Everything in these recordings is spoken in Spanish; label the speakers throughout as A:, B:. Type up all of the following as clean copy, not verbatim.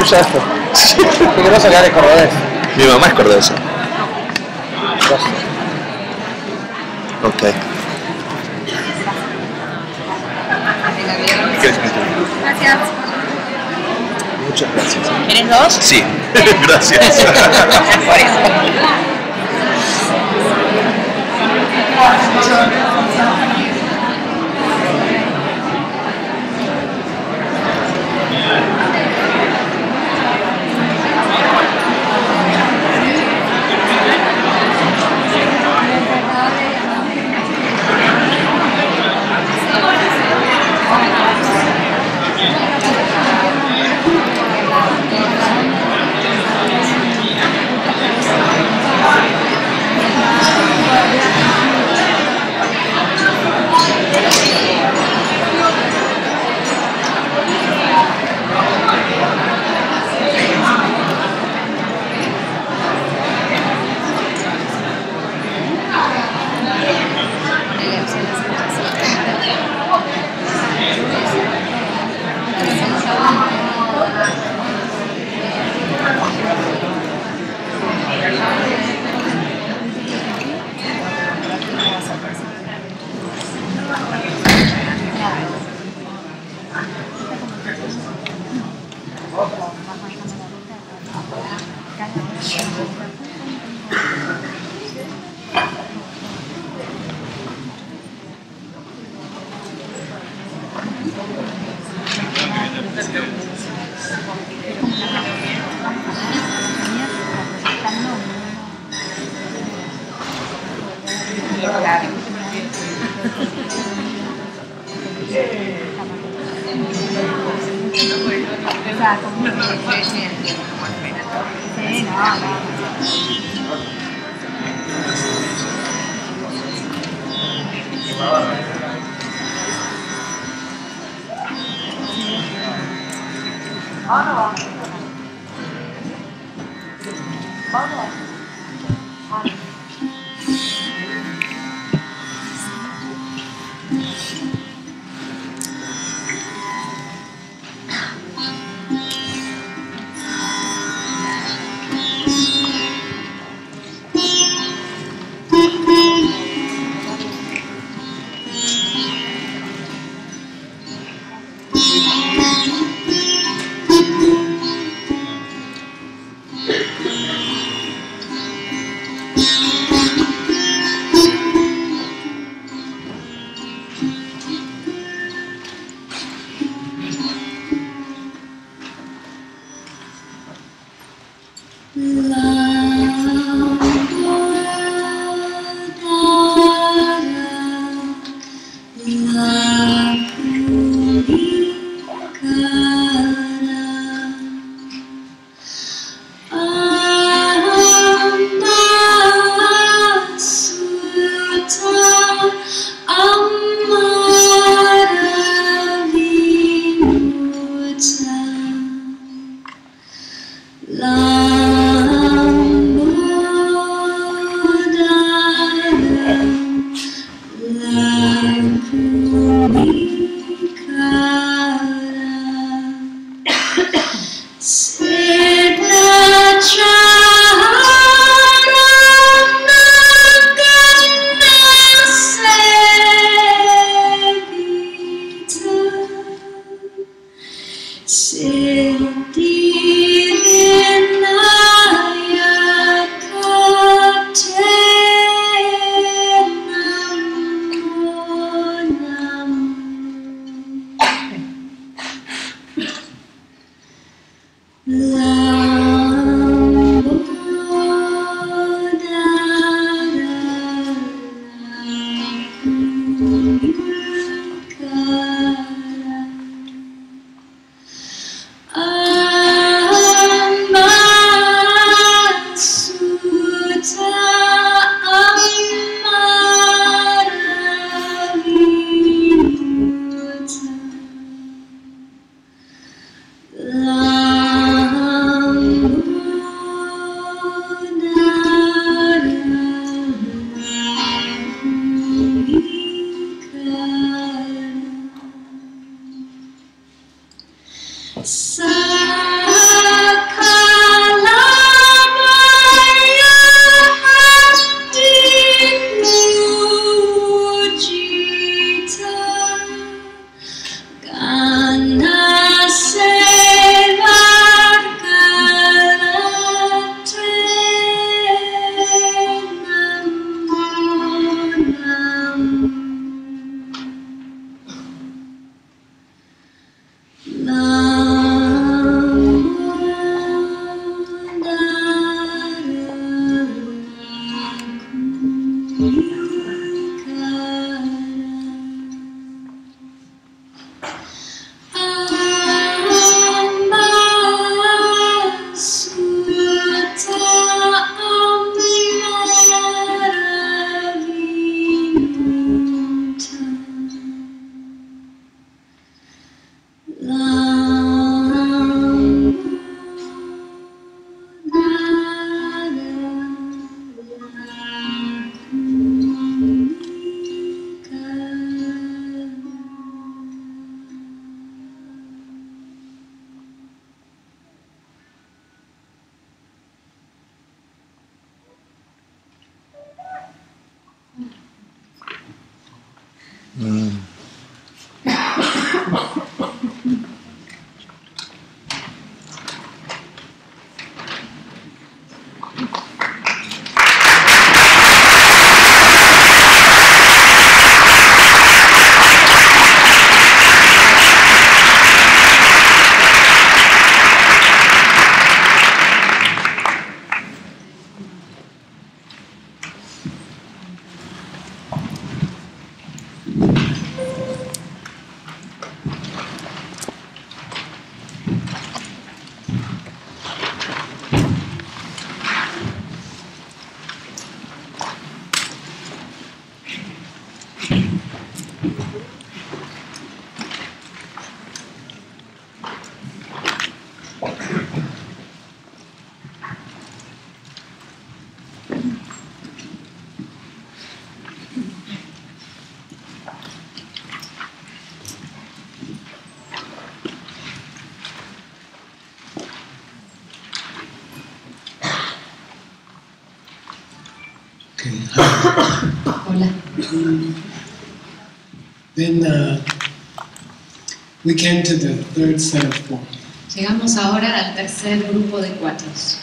A: tuya esto. ¿Qué vas a sacar de cordobés?
B: Mi mamá es cordobesa. Ok.
C: Gracias.
A: Muchas gracias.
C: ¿Tienes dos?
B: Sí, gracias.
C: Por eso.
D: Hola.
E: Then we came to the third set of four.
D: Llegamos ahora al tercer grupo de cuatros.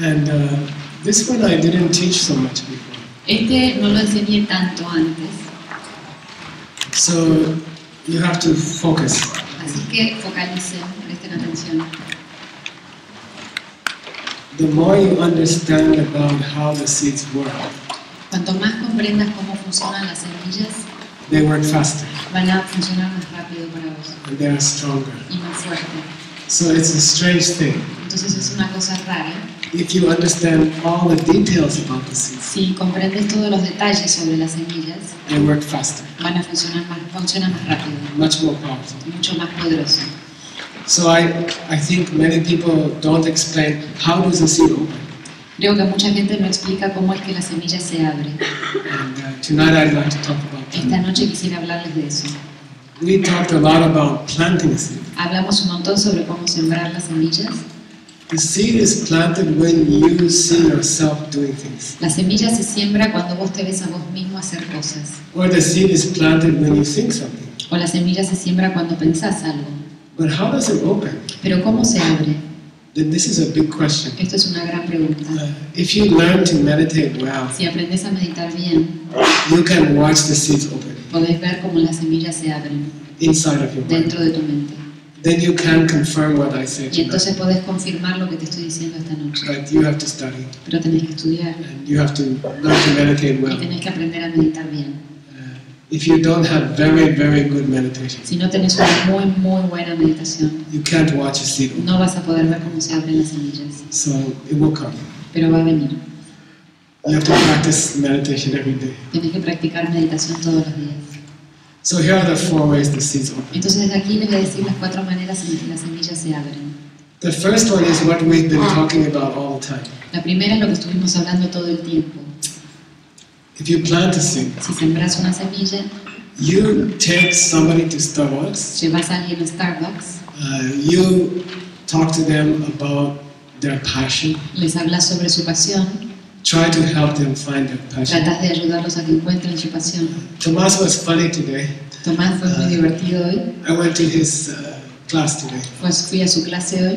E: And this one I didn't teach so much before.
D: Este no lo enseñé tanto antes,
E: So you have to focus.
D: así que focalicen, presten atención.
E: The more you understand about how the seeds work,
D: Cuanto más comprendas cómo funcionan las semillas,
E: they work faster
D: van a funcionar más rápido para vos
E: and they are stronger.
D: y más fuerte.
E: So it's a strange thing.
D: Entonces es una cosa rara.
E: If you understand all the details about the seeds,
D: Si comprendes todos los detalles sobre las semillas,
E: they work faster,
D: van a funcionan más rápido,
E: much more powerful.
D: mucho más poderoso.
E: So I think many people don't explain how does a seed open.
D: Creo que mucha gente no explica cómo es que la semilla se abre.
E: And tonight I'd like to talk about
D: Esta
E: that.
D: noche quisiera hablarles de eso.
E: We talked a lot about planting a seed.
D: Hablamos un montón sobre cómo sembrar las semillas.
E: The seed is planted when you see yourself doing things.
D: La semilla se siembra cuando vos te ves a vos mismo hacer cosas.
E: Or the seed is planted when you think something.
D: O la semilla se siembra cuando pensás algo.
E: But how does it open?
D: Pero ¿cómo se abre?
E: Then this is a big question.
D: Esto es una gran pregunta.
E: If you learn to meditate well,
D: Si aprendes a meditar bien,
E: you can watch the seeds open
D: podés ver cómo las semillas se abren
E: inside of your mind.
D: dentro de tu mente.
E: Then you can confirm what I said
D: Y entonces
E: tonight.
D: podés confirmar lo que te estoy diciendo esta noche.
E: But you have to study
D: Pero tenés que estudiar
E: and you have to learn to meditate
D: y
E: well.
D: tenés que aprender a meditar bien.
E: If you don't have very, very good meditation,
D: Si no tenés una muy buena meditación,
E: you can't watch a seed open.
D: no vas a poder ver cómo se abren las semillas.
E: So it will come.
D: Pero va a venir.
E: You have to practice meditation every day.
D: Tenés que practicar meditación todos los días.
E: So here are the four ways the seeds open.
D: Entonces desde aquí les voy a decir las 4 maneras en que las semillas se abren.
E: The first one is what we've been talking about all the time.
D: La primera es lo que estuvimos hablando todo el tiempo.
E: If you plant a seed,
D: Si sembras una semilla,
E: you take somebody to Starbucks,
D: llevas a alguien a Starbucks,
E: you talk to them about their passion,
D: les hablas sobre su pasión,
E: try to help them find their passion.
D: tratas de ayudarlos a que encuentren su pasión.
E: Tomás was funny today.
D: Tomás fue muy divertido hoy,
E: I went to his class today.
D: pues fui a su clase hoy.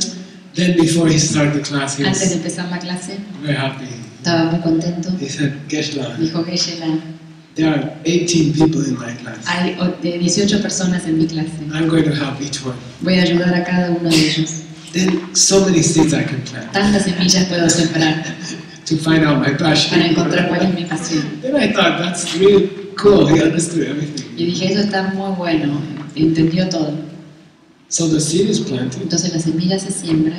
E: Then before he started the class, he
D: Antes de
E: was
D: empezar la clase,
E: very happy.
D: estaba muy contento.
E: He said, Geshe-la,
D: Dijo Geshe-la,
E: there are 18 people in my class.
D: hay de 18 personas en mi clase.
E: I'm going to help each one.
D: Voy a ayudar a cada uno de ellos.
E: Then so many seeds I can plant
D: Tantas semillas puedo sembrar
E: to find out my passion.
D: para encontrar cuál es mi pasión.
E: Then I thought, that's really cool. He understood everything.
D: Y dije, eso está muy bueno, entendió todo.
E: So the seed is planted.
D: Entonces la semilla se siembra,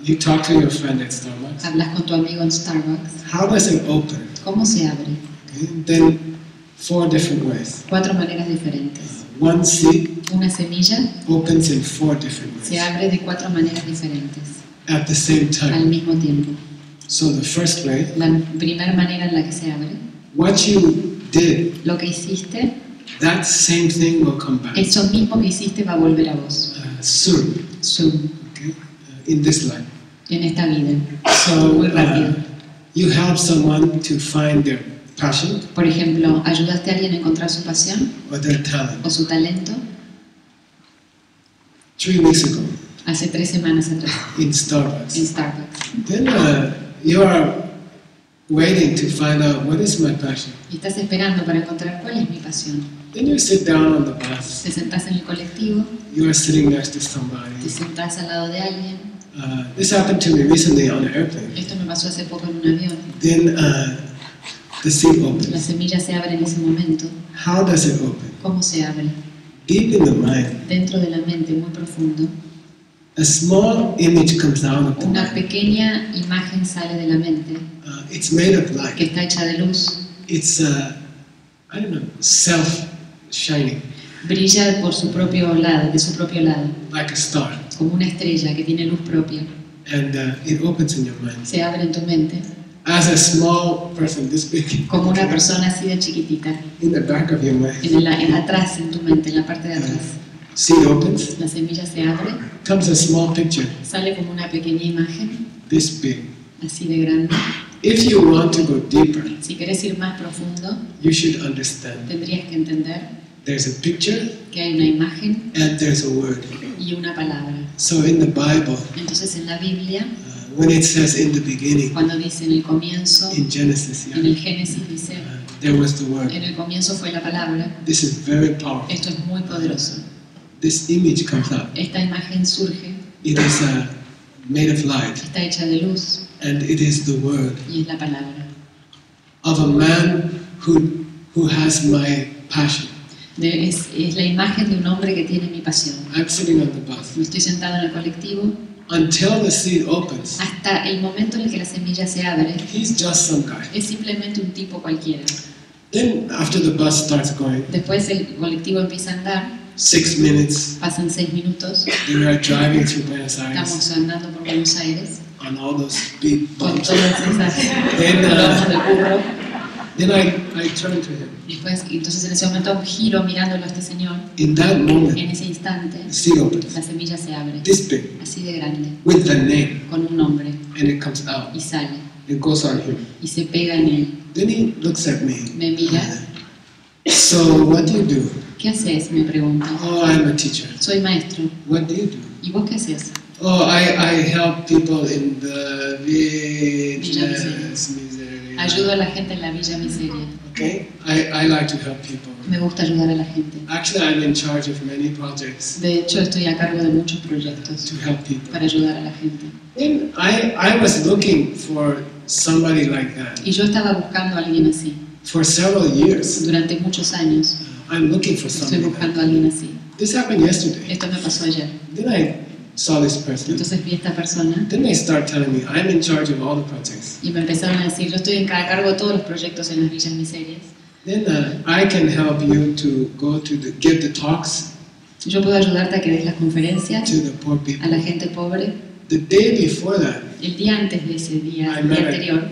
E: You talk to your friend at Starbucks.
D: hablas con tu amigo en Starbucks.
E: How does it open?
D: ¿Cómo se abre?
E: Okay. Then 4 different ways.
D: 4 maneras diferentes.
E: One seed
D: Una semilla
E: opens in 4 different
D: se
E: ways
D: abre de 4 maneras diferentes
E: at the same
D: al
E: time.
D: mismo tiempo.
E: So the first way,
D: La primera manera en la que se abre,
E: what you did,
D: lo que hiciste,
E: that same thing will come back
D: eso mismo que hiciste va a volver a vos.
E: soon.
D: Zoom,
E: Okay. In this life.
D: en esta vida.
E: So
D: Muy rápido.
E: you help someone to find their passion
D: Por ejemplo, ¿ayudaste a alguien a encontrar su pasión
E: or their talent.
D: o su talento?
E: 3 weeks ago
D: Hace 3 semanas atrás,
E: in Starbucks.
D: en Starbucks.
E: Then you are waiting to find out what is my passion.
D: Y estás esperando para encontrar cuál es mi pasión.
E: Then you sit down on the bus.
D: Te sentás en el colectivo,
E: You are sitting next to
D: te
E: somebody.
D: sentás al lado de alguien.
E: This happened to me recently on an airplane.
D: Esto me pasó hace poco en un avión.
E: Then the seat
D: La
E: opens.
D: semilla se abre en ese momento.
E: How does it open?
D: ¿Cómo se abre?
E: Deep in the mind,
D: Dentro de la mente, muy profundo,
E: a small image comes out of the
D: una
E: mind.
D: pequeña imagen sale de la mente
E: It's made of
D: que
E: light.
D: está hecha de luz.
E: It's I don't know, self-shining,
D: Brilla por su propio lado, de su propio lado,
E: like a star.
D: como una estrella que tiene luz propia.
E: And it opens in your mind.
D: Se abre en tu mente,
E: As a small person, this big,
D: como una persona así de chiquitita,
E: in the back of your mind,
D: atrás en tu mente, en la parte de atrás.
E: seed opens,
D: La semilla se abre,
E: comes a small picture,
D: sale como una pequeña imagen,
E: this big.
D: así de grande.
E: If you want to go deeper,
D: Si querés ir más profundo,
E: you should understand
D: tendrías que entender
E: there's a picture
D: que hay una imagen
E: and there's a word.
D: y una palabra.
E: So in the Bible,
D: Entonces en la Biblia,
E: when it says in the beginning,
D: cuando dice en el comienzo,
E: in Genesis,
D: en el Génesis dice,
E: there was the word.
D: en el comienzo fue la palabra.
E: This is very powerful.
D: Esto es muy poderoso.
E: This image comes up.
D: Esta imagen surge,
E: It is made of light,
D: está hecha de luz
E: and it is the word
D: y es la palabra.
E: of a man who has my passion.
D: Es la imagen de un hombre que tiene mi pasión.
E: I'm sitting on the bus.
D: Me estoy sentado en el colectivo
E: Until the seed opens,
D: hasta el momento en el que la semilla se abre.
E: he's just some guy.
D: Es simplemente un tipo cualquiera.
E: Then after the bus starts going,
D: Después el colectivo empieza a andar,
E: 6 minutes,
D: pasan 6 minutos,
E: we are driving through Buenos Aires
D: estamos andando por Buenos Aires
E: on all those big
D: con
E: bumps.
D: todas esas
E: Then,
D: lomas de burro.
E: Then I turn to him.
D: Después, entonces en ese momento giro mirándolo a este señor.
E: In that moment,
D: En ese instante,
E: the seed opens,
D: la semilla se abre,
E: this big,
D: así de grande,
E: with the name,
D: con un nombre,
E: and it comes out.
D: y sale,
E: It goes on him.
D: y se pega en él.
E: Then he looks at me.
D: Me mira.
E: So what do you do?
D: ¿Qué haces? Me pregunta.
E: Oh, I'm a teacher.
D: Soy maestro.
E: What do you do?
D: ¿Y vos qué haces?
E: Oh, I help people in the
D: Villa
E: villages, misery.
D: Ayudo a la gente en la Villa Miseria.
E: Okay, I like to help people.
D: Me gusta ayudar a la gente.
E: Actually, I'm in charge of many projects
D: De hecho, estoy a cargo de muchos proyectos
E: to help people.
D: para ayudar a la gente.
E: And I was looking for somebody like that
D: Y yo estaba buscando a alguien así.
E: for several years.
D: Durante muchos años
E: I'm looking for
D: estoy
E: somebody like
D: buscando
E: that.
D: a alguien así.
E: This happened yesterday.
D: Esto me pasó ayer.
E: Then I saw this person.
D: Entonces vi a esta persona
E: Then they start telling me I'm in charge of all the projects.
D: y me empezaron a decir, yo estoy a cargo de todos los proyectos en las Villas Miserias.
E: Then I can help you to go to give the talks
D: Yo puedo ayudarte a que des las conferencias
E: to the poor
D: a
E: people.
D: la gente pobre.
E: The day before that,
D: El día antes de ese día,
E: I
D: el día
E: met
D: anterior,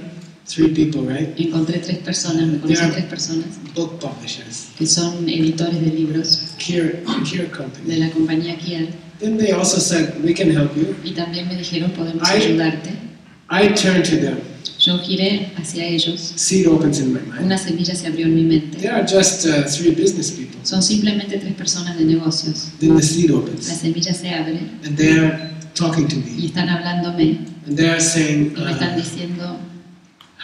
E: 3 people, right?
D: encontré 3 personas, me conocí a 3 personas
E: Book publishers,
D: que son editores de libros
E: Care
D: de
E: Company.
D: la compañía Kier.
E: Then they also said, we can help you.
D: Y también me dijeron, podemos
E: Ay.
D: ayudarte.
E: I turned to them.
D: Yo giré hacia ellos.
E: Seed opens in my mind.
D: Una semilla se abrió en mi mente.
E: They are just 3 business people.
D: Son simplemente 3 personas de negocios.
E: Then the seed
D: La
E: opens,
D: semilla se abre
E: and they are talking to
D: y
E: me,
D: están hablándome
E: and they are saying,
D: y me están diciendo,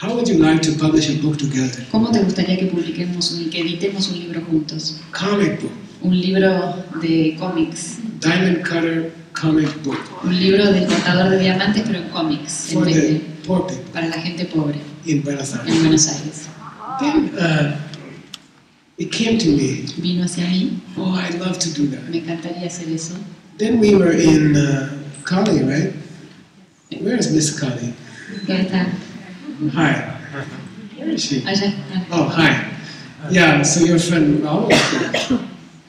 E: how would you like to publish a book together?
D: ¿cómo te gustaría que publiquemos y que editemos un libro juntos?
E: Comic book,
D: Un libro de cómics.
E: diamond cutter comic book
D: Un libro del cortador de diamantes, pero en cómics, en
E: for
D: vez
E: the
D: de
E: poor people
D: para la gente pobre
E: in Buenos
D: en
E: Aires.
D: Buenos Aires.
E: Then it came to me,
D: Vino hacia mí,
E: oh, I'd love to do that.
D: me encantaría hacer eso.
E: Then we were in Cali, right? Where is Miss Cali?
D: ¿Qué está?
E: Hi. Where is she?
D: Allá.
E: Oh, hi. Yeah, so your friend Raul was there.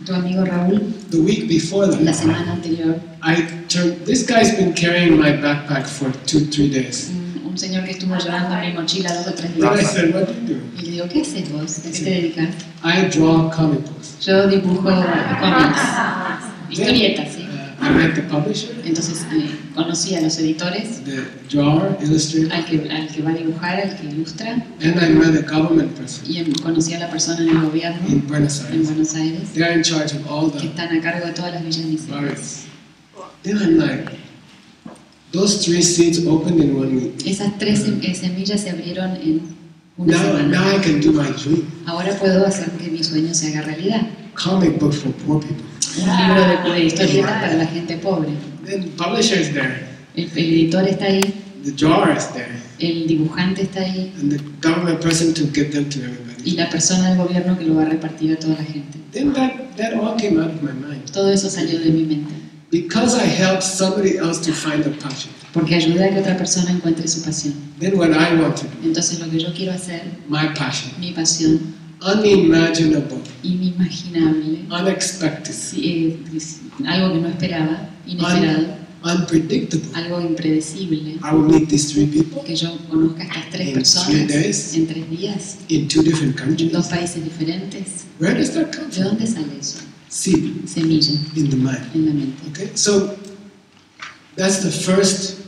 D: Tu amigo Raúl,
E: The week before
D: la
E: that,
D: semana anterior,
E: this guy's been carrying my backpack for 2-3 days.
D: un señor que estuvo llevando mi mochila 2 o 3
E: Then I
D: días.
E: said, what do you do?
D: Y le digo, ¿qué haces vos? ¿A qué te dedicas?
E: I draw comic books.
D: Yo dibujo cómics, historietas, ¿sí?
E: I met the publisher,
D: Entonces conocí a los editores,
E: the drawer, illustrator,
D: al que va a dibujar, al que ilustra,
E: and I met a government person
D: y conocí a la persona en el gobierno
E: in Buenos
D: en
E: Aires.
D: Buenos Aires,
E: They are in charge of all
D: que
E: the
D: están a cargo de todas las villas misioneras.
E: barracks. Then I'm like, those 3 seeds opened in 1 week.
D: Esas 3 semillas se abrieron en una
E: Now
D: semana.
E: I can do my dream.
D: Ahora puedo hacer que mi sueño se haga realidad.
E: Comic book for poor people.
D: Un libro de historietas para la gente pobre.
E: Then publisher is there,
D: El editor está ahí,
E: the drawer is there,
D: el dibujante está ahí,
E: and the government person to give them to everybody.
D: y la persona del gobierno que lo va a repartir a toda la gente.
E: Then that all came out of my mind.
D: Todo eso salió de mi mente,
E: Because I helped somebody else to find a passion.
D: porque ayudé a que otra persona encuentre su pasión.
E: Then what I want to do,
D: Entonces lo que yo quiero hacer,
E: my passion,
D: mi pasión,
E: unimaginable,
D: inimaginable,
E: unexpected,
D: algo que no esperaba, inesperado,
E: unpredictable.
D: algo impredecible,
E: I will meet these 3 people
D: que yo conozca a estas 3
E: In
D: personas
E: 3 days.
D: en 3 días,
E: in 2 different
D: en 2
E: countries.
D: países diferentes.
E: Where does that come
D: ¿De
E: from?
D: dónde sale eso?
E: Seed
D: Semilla
E: in the mind.
D: en la mente.
E: Okay, so that's the first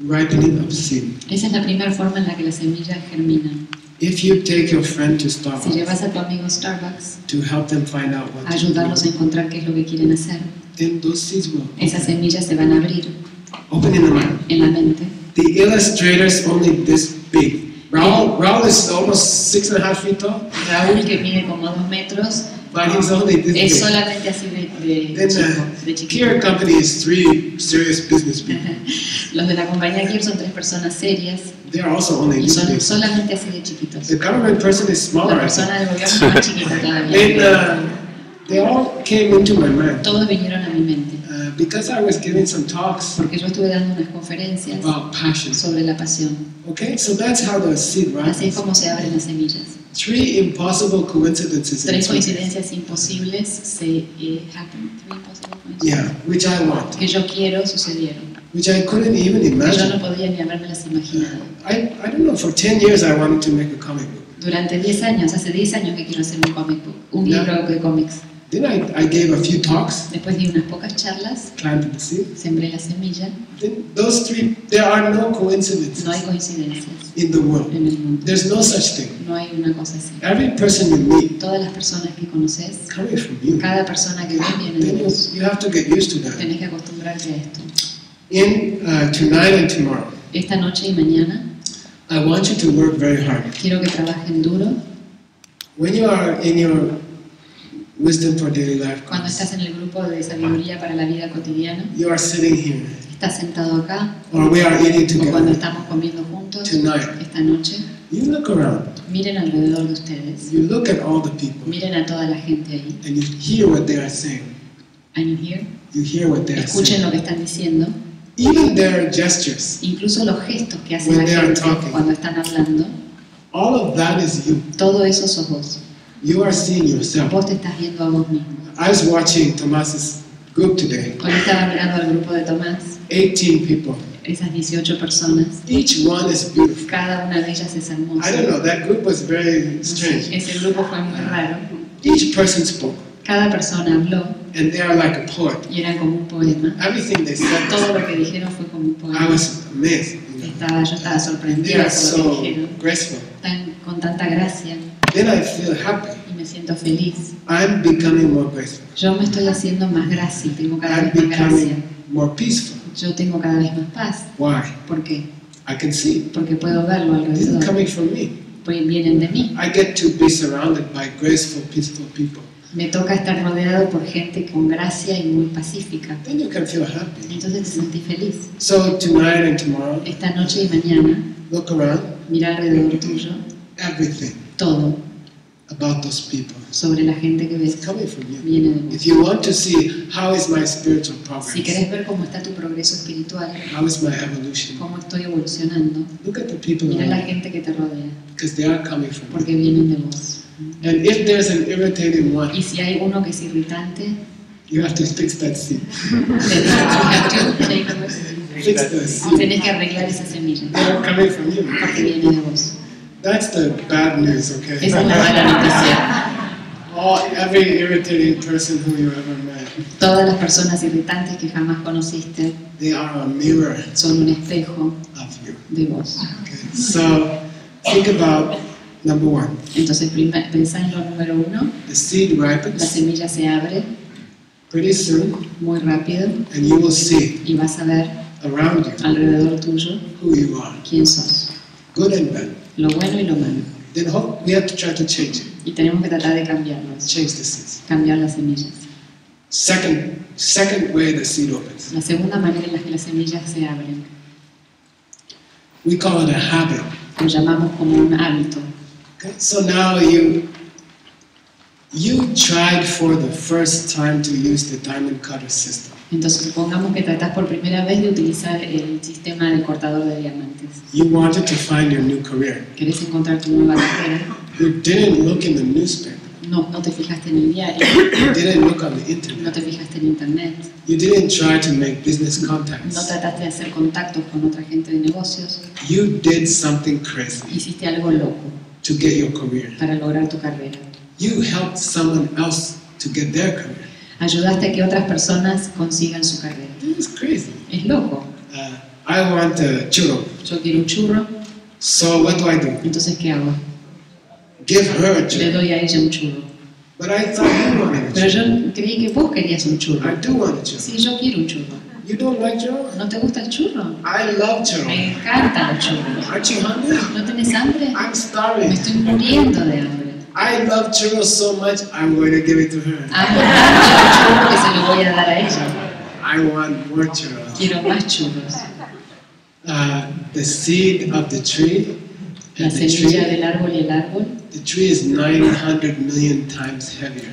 E: ripening of seed.
D: Esa es la primera forma en la que las semillas germinan.
E: If you take your friend to
D: Si
E: Starbucks
D: llevas a tu amigo a Starbucks
E: to help them find out what
D: a
E: to
D: ayudarlos a
E: do,
D: encontrar qué es lo que quieren hacer,
E: then those seeds will
D: esas semillas se van a abrir
E: open in the mind.
D: en la mente.
E: The illustrator is only this big. Raul is almost 6.5 feet tall,
D: Raúl, que mide como 2 metros,
E: but he's only this
D: es
E: big.
D: solamente así de
E: Then
D: chico, de
E: the
D: chiquito.
E: Kier company is 3 serious business people.
D: Los de la compañía Kier son 3 personas serias
E: They are also only
D: y
E: this
D: son
E: big.
D: solamente así de chiquitos.
E: The government person is
D: La
E: smaller. I think.
D: persona del gobierno es más chiquita
E: Then
D: todavía.
E: they all came into my mind
D: Todos vinieron a mi mente,
E: because I was giving some talks
D: porque yo estuve dando unas conferencias
E: about passion.
D: sobre la pasión.
E: Okay, so that's how the seed
D: Así es
E: ripens.
D: como se abren las semillas.
E: 3 impossible coincidences. in
D: 3
E: 2 days.
D: coincidencias imposibles se happen. 3 impossible coincidences.
E: Yeah, which I want,
D: Que yo quiero sucedieron.
E: which I couldn't even
D: Que yo no
E: imagine.
D: podía ni habérmelas imaginado.
E: I don't know, for 10 years I wanted to make a comic book.
D: Durante 10 años, hace 10 años que quiero hacer un comic book, un
E: Ya.
D: libro de cómics.
E: Then I gave a few talks,
D: Después di unas pocas charlas,
E: planted the seed.
D: sembré la semilla.
E: Then those 3, there are no coincidences
D: No hay coincidencias
E: in the world.
D: en el mundo.
E: There's no such thing.
D: No hay una cosa así.
E: Every person you meet
D: Todas las personas que conoces,
E: is coming from you.
D: cada persona que ves viene de
E: Then
D: vos.
E: you have to get used to that.
D: Tenés que acostumbrarte a esto.
E: Tonight and tomorrow,
D: Esta noche y mañana
E: I want you to work very hard.
D: quiero que trabajen duro.
E: When you are in your Wisdom for Daily Life
D: Cuando
E: class,
D: estás en el grupo de sabiduría para la vida cotidiana,
E: you are sitting here,
D: estás sentado acá,
E: or we are eating
D: o cuando
E: together.
D: estamos comiendo juntos,
E: Tonight.
D: esta noche,
E: You look around,
D: miren alrededor de ustedes,
E: you look at all the people,
D: miren a toda la gente ahí.
E: and you hear what they are saying.
D: And you hear?
E: You hear what they are
D: Escuchen
E: saying.
D: lo que están diciendo,
E: Even their gestures,
D: incluso los gestos que hace la
E: When they are
D: gente
E: talking.
D: cuando están hablando,
E: all of that is you.
D: todo eso sos vos.
E: You are seeing yourself.
D: Vos te estás viendo a vos mismo.
E: I was watching Tomas's group today,
D: Hoy estaba mirando al grupo de Tomás,
E: 18 people.
D: esas 18 personas,
E: Each one is beautiful.
D: cada una de ellas es hermosa.
E: I don't know, that group was very strange.
D: Ese grupo fue muy raro.
E: Each person spoke,
D: Cada persona habló
E: and they are like a poet.
D: y era como un poema.
E: Everything they said,
D: Todo lo que dijeron fue como un
E: I
D: poema.
E: was amazed.
D: Yo estaba
E: They
D: sorprendida
E: are
D: por lo que
E: so
D: dijeron,
E: graceful.
D: con tanta gracia,
E: Then I feel happy.
D: y me siento feliz.
E: I'm becoming more graceful.
D: Yo me estoy haciendo más gracia, tengo cada
E: I'm
D: vez más gracia.
E: becoming more peaceful.
D: Yo tengo cada vez más paz.
E: Why?
D: ¿Por qué?
E: I can see.
D: Porque puedo verlo
E: This is
D: alrededor.
E: coming from me.
D: Pues vienen de mí.
E: I get to be surrounded by graceful, peaceful people.
D: Me toca estar rodeado por gente con gracia y muy pacífica.
E: Then you can feel happy.
D: Entonces te sentí feliz.
E: So tonight and tomorrow,
D: Esta noche y mañana,
E: look around,
D: mira alrededor tuyo
E: everything
D: todo
E: about those people
D: sobre la gente que ves
E: is coming from you.
D: viene de vos.
E: If you want to see how is my spiritual
D: Si
E: progress,
D: querés ver cómo está tu progreso espiritual,
E: how is my evolution,
D: cómo estoy evolucionando,
E: look at the people
D: mira la
E: around
D: gente que te rodea,
E: because they are coming from you.
D: porque vienen de vos.
E: And if there's an irritating one,
D: Y si hay uno que es irritante,
E: you have to fix that seed. Fix the seed.
D: tenés que arreglar esa semilla,
E: They are coming from you.
D: porque viene de vos.
E: That's the bad news, okay?
D: Esa es la mala noticia.
E: every irritating person who you ever met,
D: Todas las personas irritantes que jamás conociste
E: they are a mirror
D: son un espejo
E: of you.
D: de vos.
E: Okay? So think about number 1.
D: Entonces, pensá en lo número 1.
E: The seed
D: La
E: ripens
D: semilla se abre
E: pretty soon,
D: muy rápido
E: and you will see
D: y vas a ver
E: around you
D: alrededor tuyo
E: who you are,
D: quién sos,
E: good and bad.
D: lo bueno y lo malo.
E: Then we have to try to change it,
D: Y tenemos que tratar de cambiarlos,
E: change the seeds.
D: cambiar las semillas.
E: Second way the seed opens.
D: La segunda manera en la que las semillas se abren,
E: We call it a habit.
D: lo llamamos como un hábito.
E: Okay? So now you tried for the first time to use the diamond cutter system.
D: Entonces, supongamos que tratás por primera vez de utilizar el sistema del cortador de diamantes.
E: You wanted to find your new career.
D: ¿Querés encontrar tu nueva carrera?
E: You didn't look in the newspaper.
D: No te fijaste en el diario,
E: You didn't look on the
D: no
E: internet.
D: te fijaste en internet,
E: You didn't try to make business
D: no
E: contacts.
D: trataste de hacer contactos con otra gente de negocios,
E: You did something crazy
D: hiciste algo loco
E: to get your career.
D: para lograr tu carrera.
E: You helped someone else to get their career.
D: Ayudaste a que otras personas consigan su carrera.
E: This is crazy.
D: Es loco.
E: I want a churro.
D: Yo quiero un churro,
E: So what do?
D: entonces ¿qué hago?
E: Give her a
D: Le
E: churro.
D: doy a ella un churro.
E: But I thought you wanted a
D: Pero
E: churro.
D: yo creí que vos querías un churro.
E: I do want a churro.
D: Sí, yo quiero un churro.
E: You don't like churro?
D: ¿No te gusta el churro?
E: I love churro.
D: Me encantan los churros.
E: Aren't you hungry?
D: ¿No tenés hambre?
E: I'm
D: Me
E: starving.
D: estoy muriendo de hambre.
E: I love churros so much, I'm going to give it to her.
D: Amo tanto el churro que se lo voy a dar a ella.
E: I want more churros.
D: Quiero más churros.
E: The seed of the tree,
D: La
E: and the
D: semilla
E: tree,
D: del árbol y el árbol.
E: the tree is 900 million times heavier.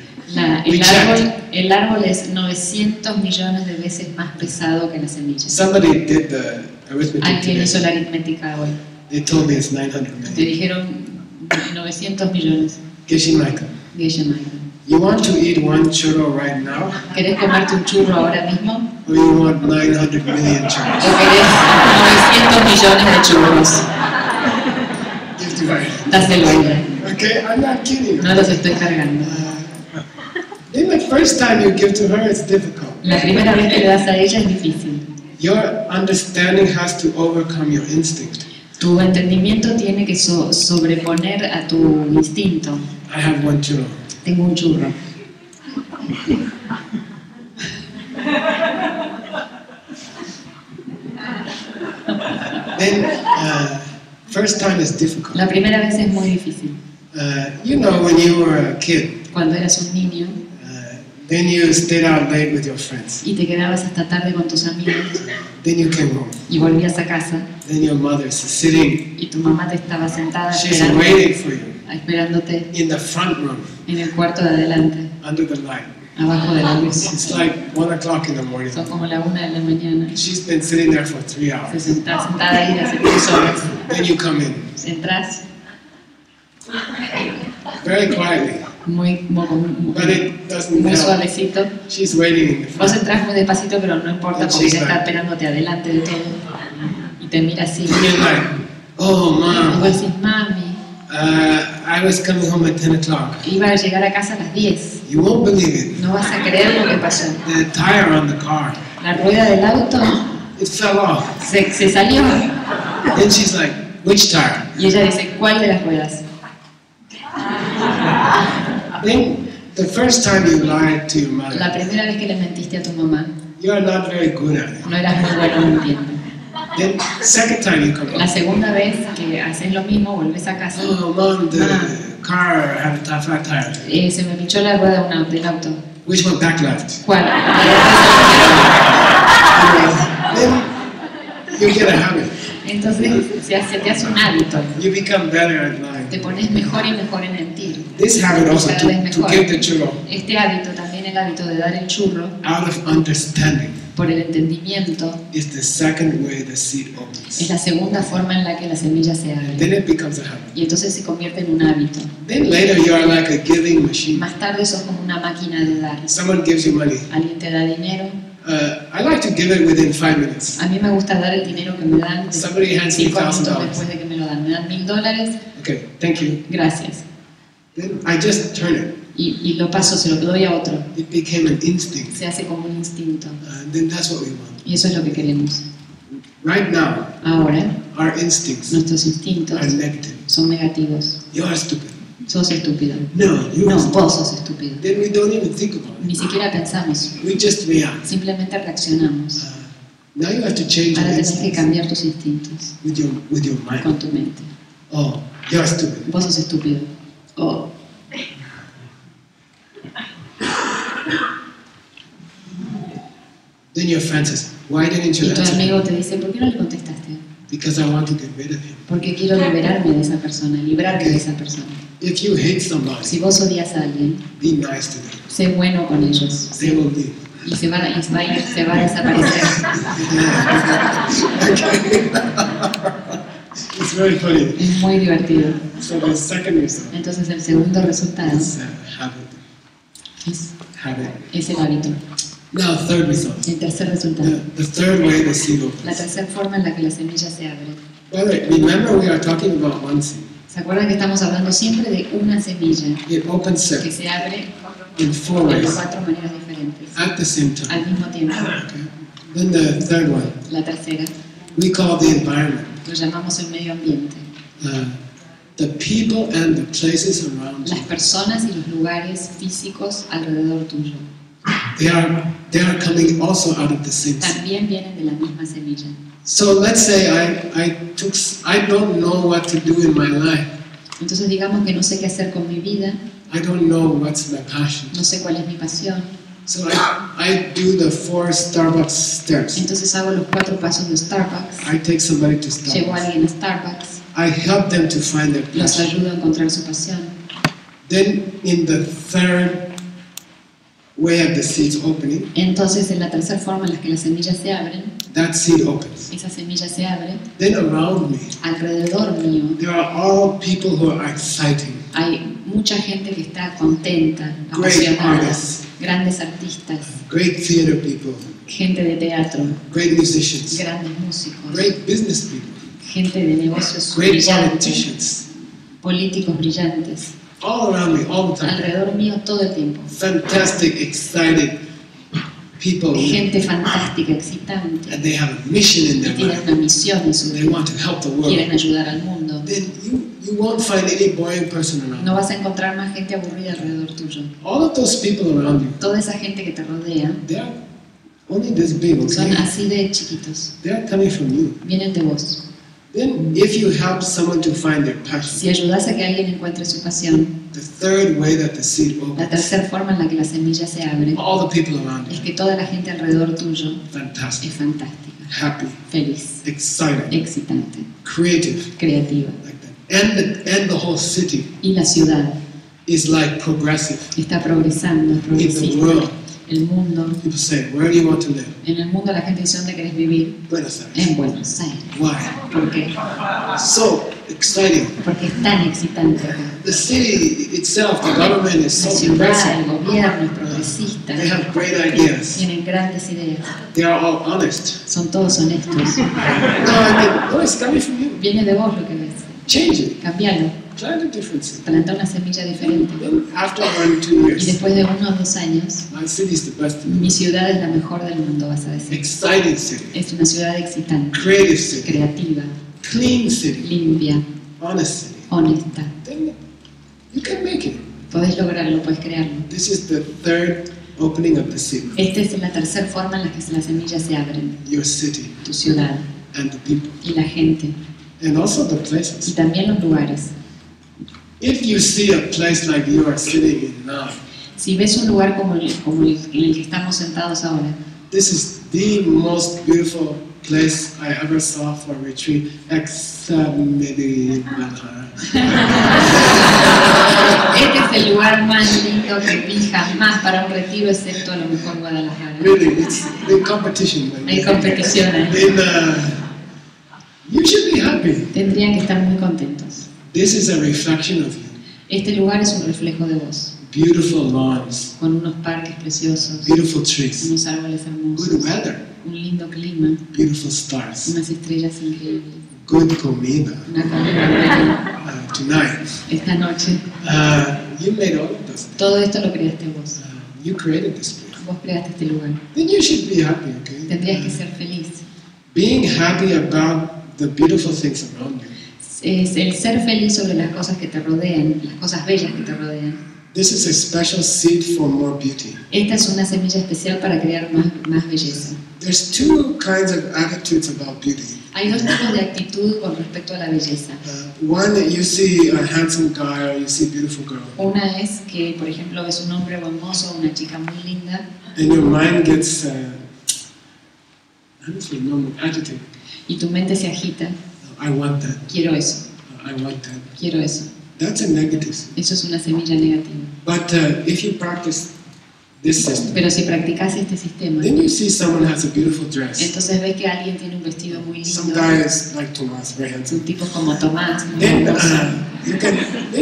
D: El árbol es 900 millones de veces más pesado que la semilla.
E: Somebody did the arithmetic
D: Alguien hizo la
E: today.
D: aritmética hoy.
E: They told me it's 900
D: Te
E: million.
D: dijeron 900 millones.
E: Geshe-Michael,
D: GMR.
E: you want to eat one churro right now,
D: ¿Querés comerte un churro ahora mismo?
E: or you want 900 million
D: ¿O
E: churros?
D: querés 900 millones de churros?
E: Give to her.
D: Dáselo a ella.
E: Okay, I'm not kidding you.
D: No los estoy cargando.
E: Then the first time you give to her, it's difficult.
D: La primera vez que le das a ella es difícil.
E: Your understanding has to overcome your instinct.
D: Tu entendimiento tiene que sobreponer a tu instinto.
E: I have one churro.
D: Tengo un churro.
E: Then, first time is difficult.
D: La primera vez es muy difícil.
E: You know, when you were a kid,
D: Cuando eras un niño
E: then you stayed out late with your friends.
D: y te quedabas hasta tarde con tus amigos
E: Then you came home.
D: y volvías a casa
E: Then your mother is sitting.
D: y tu mamá te estaba sentada
E: She's waiting for you
D: esperándote
E: in the front room,
D: en el cuarto de adelante,
E: under the light.
D: abajo de la luz.
E: It's like 1 o'clock in the morning.
D: Son como la 1 de la mañana.
E: She's been sitting there for 3
D: Se
E: hours.
D: está sentada ahí hace 3 horas.
E: Then you come in,
D: Entras
E: very quietly, but it doesn't
D: muy
E: help.
D: suavecito.
E: She's waiting in the
D: Vos
E: front.
D: entras muy despacito, pero no importa porque ella está esperándote adelante de todo. Y te mira así.
E: And you're like, oh,
D: Y
E: mom,
D: vos decís, mami,
E: I was coming home at 10 o'clock.
D: iba a llegar a casa a las 10.
E: You won't believe it.
D: No vas a creer lo que pasó.
E: The tire on the car,
D: La rueda del auto
E: it fell off.
D: se salió.
E: Then she's like, which tire?
D: Y ella dice, ¿cuál de las ruedas?
E: Then the first time you lied to your
D: La
E: mother,
D: primera vez que le mentiste a tu mamá,
E: you are not very good at it.
D: no eras muy bueno mintiendo.
E: Then second time you come
D: La
E: home,
D: segunda vez que haces lo mismo, volves a casa,
E: oh, mom, the car had a flat tire.
D: se me pinchó la rueda del auto.
E: Which one? Back left.
D: ¿Cuál?
E: Then you get a habit.
D: Entonces se te hace un hábito.
E: You become better at
D: Te
E: lying.
D: pones mejor y mejor en mentir.
E: This habit also
D: Cada vez
E: to
D: mejor.
E: give the churro
D: Este hábito, también el hábito de dar el churro,
E: out of understanding
D: por el entendimiento,
E: is the second way the seed
D: es
E: opens.
D: la segunda forma en la que la semilla se
E: Then
D: abre.
E: it becomes a habit.
D: Y entonces se convierte en un hábito.
E: Then later you are like a giving machine.
D: Más tarde sos como una máquina de dar.
E: Someone gives you money.
D: Alguien te da dinero.
E: I like to give it within 5 minutes.
D: A mí me gusta dar el dinero que me dan
E: Somebody hands me
D: 5 minutos
E: $1,000.
D: después de que me lo dan. Me dan $1000,
E: Okay, thank you.
D: gracias.
E: Then I just turn it.
D: y lo paso, se lo doy a otro.
E: It became an instinct.
D: Se hace como un instinto.
E: Then that's what we want.
D: Y eso es lo que queremos.
E: Right now,
D: Ahora,
E: our instincts
D: nuestros instintos
E: are negative.
D: son negativos.
E: You are stupid.
D: Sos estúpido.
E: No, you
D: No,
E: are stupid.
D: vos sos estúpido.
E: Then we don't even think about
D: Ni
E: it.
D: siquiera pensamos.
E: We just react.
D: Simplemente reaccionamos.
E: Now you have to change your
D: Ahora tenés que
E: instincts
D: cambiar tus instintos
E: with your mind.
D: con tu mente.
E: Oh, you are stupid.
D: Vos sos estúpido. O
E: Then your friend says, why didn't you
D: y tu
E: answer me?
D: amigo te dice, ¿por qué no le contestaste?
E: Because I want to get rid of him.
D: Porque quiero liberarme de esa persona, librarme de esa persona.
E: If you hate somebody,
D: Si vos odias a alguien,
E: be nice to them.
D: sé bueno con ellos.
E: They will leave.
D: Y se va a desaparecer.
E: It's very funny.
D: Es muy divertido.
E: So the second result
D: Entonces el segundo resultado
E: is habit.
D: es
E: Habit.
D: el hábito.
E: Now, third result.
D: El tercer resultado.
E: The third way the seed
D: La
E: opens.
D: tercera forma en la que la semilla se abre.
E: By the way, remember we are talking about one seed.
D: ¿Se acuerdan que estamos hablando siempre de una semilla
E: It opens
D: que se abre
E: in four
D: de
E: ways
D: 4 maneras diferentes
E: at the same time.
D: al mismo tiempo?
E: Okay. Then the third one,
D: La tercera
E: we call the environment.
D: lo llamamos el medio ambiente.
E: The people and the places around
D: Las
E: you.
D: personas y los lugares físicos alrededor tuyo
E: They are coming also out of the same seed.
D: también vienen de la misma semilla.
E: So let's say I don't know what to do in my life.
D: Entonces digamos que no sé qué hacer con mi vida,
E: I don't know what's my passion.
D: no sé cuál es mi pasión.
E: So I do the 4 Starbucks steps.
D: Entonces hago los 4 pasos de Starbucks,
E: I take somebody to
D: llevo a
E: Starbucks.
D: alguien a Starbucks,
E: I help them to find their
D: los
E: passion.
D: ayudo a encontrar su pasión.
E: Then in the third way of the seeds opening,
D: Entonces en la tercera forma en la que las semillas se abren,
E: that seed opens.
D: esa semilla se abre,
E: Then around me,
D: alrededor mío
E: there are all people who are exciting.
D: hay mucha gente que está contenta,
E: Great
D: apasionada,
E: artists.
D: grandes artistas,
E: Great theater people,
D: gente de teatro,
E: great musicians,
D: grandes músicos,
E: great business people,
D: gente de negocios
E: great
D: brillantes,
E: politicians,
D: políticos brillantes,
E: all around me, all the time.
D: alrededor mío todo el tiempo.
E: Fantastic, excited people,
D: Gente fantástica, excitante,
E: and they have a mission in
D: y
E: their
D: tienen
E: life.
D: una misión en su
E: They
D: vida,
E: want to help the
D: quieren
E: world.
D: ayudar al mundo.
E: Then you won't find any boring person around.
D: No vas a encontrar más gente aburrida alrededor tuyo.
E: All of those people around you,
D: Toda esa gente que te rodea
E: they are only this big,
D: son
E: okay?
D: así de chiquitos,
E: They are coming from you.
D: vienen de vos.
E: Then, if you help someone to find their passion,
D: Si ayudas a que alguien encuentre su pasión,
E: the third way that the seed
D: la
E: opens,
D: tercera forma en la que la semilla se abre
E: all the people around
D: es
E: you,
D: que toda la gente alrededor tuyo es
E: fantastic,
D: fantástica,
E: happy,
D: feliz,
E: excited,
D: excitante,
E: creative,
D: creativa.
E: like that. And the whole city
D: Y la ciudad
E: is like progressive.
D: está progresando, es
E: In the
D: progresista.
E: world,
D: El mundo,
E: people say, where do you want to live?
D: en el mundo la gente dice dónde querés vivir.
E: Buenos Aires.
D: En Buenos Aires.
E: Why?
D: ¿Por qué?
E: So exciting.
D: Porque es tan excitante acá.
E: The city itself, the government is
D: La
E: so
D: ciudad,
E: progressive.
D: el gobierno es progresista.
E: They have great ideas.
D: Tienen grandes ideas.
E: They are all honest.
D: Son todos honestos.
E: No, it's coming from you.
D: Viene de vos lo que ves.
E: Change it.
D: Cambialo.
E: Plant a different city.
D: Planta una semilla diferente.
E: Then after 1 or 2
D: Y
E: years,
D: después de 1 o 2 años,
E: my city is the best.
D: mi ciudad es la mejor del mundo, vas a decir.
E: Exciting city.
D: Es una ciudad excitante,
E: Creative city.
D: creativa,
E: Clean city.
D: limpia,
E: Honest city.
D: honesta.
E: Then you can make it.
D: Podés lograrlo, podés crearlo.
E: This is the third opening of the seed.
D: Esta es la tercera forma en la que las semillas se abren.
E: Your city
D: Tu ciudad
E: and the people.
D: y la gente.
E: And also the
D: Y
E: places.
D: también los lugares.
E: If you see a place like you are sitting in now,
D: Si ves un lugar como el en el que estamos sentados ahora,
E: this is the most beautiful place I ever saw for a retreat, except maybe Guadalajara.
D: este es el lugar más lindo que vi jamás para un retiro, excepto a lo mejor Guadalajara.
E: Really, it's the competition.
D: Hay competición ahí.
E: In, you should be happy.
D: Tendrían que estar muy contentos.
E: This is a reflection of you.
D: Este lugar es un reflejo de vos,
E: Beautiful lawns,
D: con unos parques preciosos,
E: beautiful trees,
D: unos árboles
E: good
D: hermosos,
E: weather,
D: un lindo clima,
E: beautiful stars,
D: unas estrellas increíbles,
E: good comida
D: una comida buena.
E: tonight.
D: Esta noche
E: You made all of those things.
D: Todo esto lo creaste vos.
E: You created this place.
D: Vos creaste este lugar.
E: Then you should be happy, okay?
D: Tendrías que ser feliz.
E: Being happy about the beautiful things around you.
D: Es el ser feliz sobre las cosas que te rodean, las cosas bellas que te rodean.
E: This is a special seed for more beauty.
D: Esta es una semilla especial para crear más belleza.
E: There's two kinds of attitudes about beauty.
D: Hay dos tipos de actitud con respecto a la belleza.
E: One, you see a handsome guy or you see a beautiful girl,
D: Una es que, por ejemplo, ves un hombre hermoso, una chica muy linda,
E: and your mind gets, honestly, agitated.
D: y tu mente se agita.
E: I want that.
D: Quiero eso,
E: I want that.
D: quiero eso.
E: That's a negative seed.
D: Eso es una semilla negativa.
E: But if you practice this system,
D: Pero si practicas este sistema,
E: then you see someone has a beautiful dress.
D: entonces ves que alguien tiene un vestido muy
E: Some
D: lindo,
E: guy is like Thomas, very handsome.
D: un tipo como Tomás, muy
E: Then,
D: hermoso,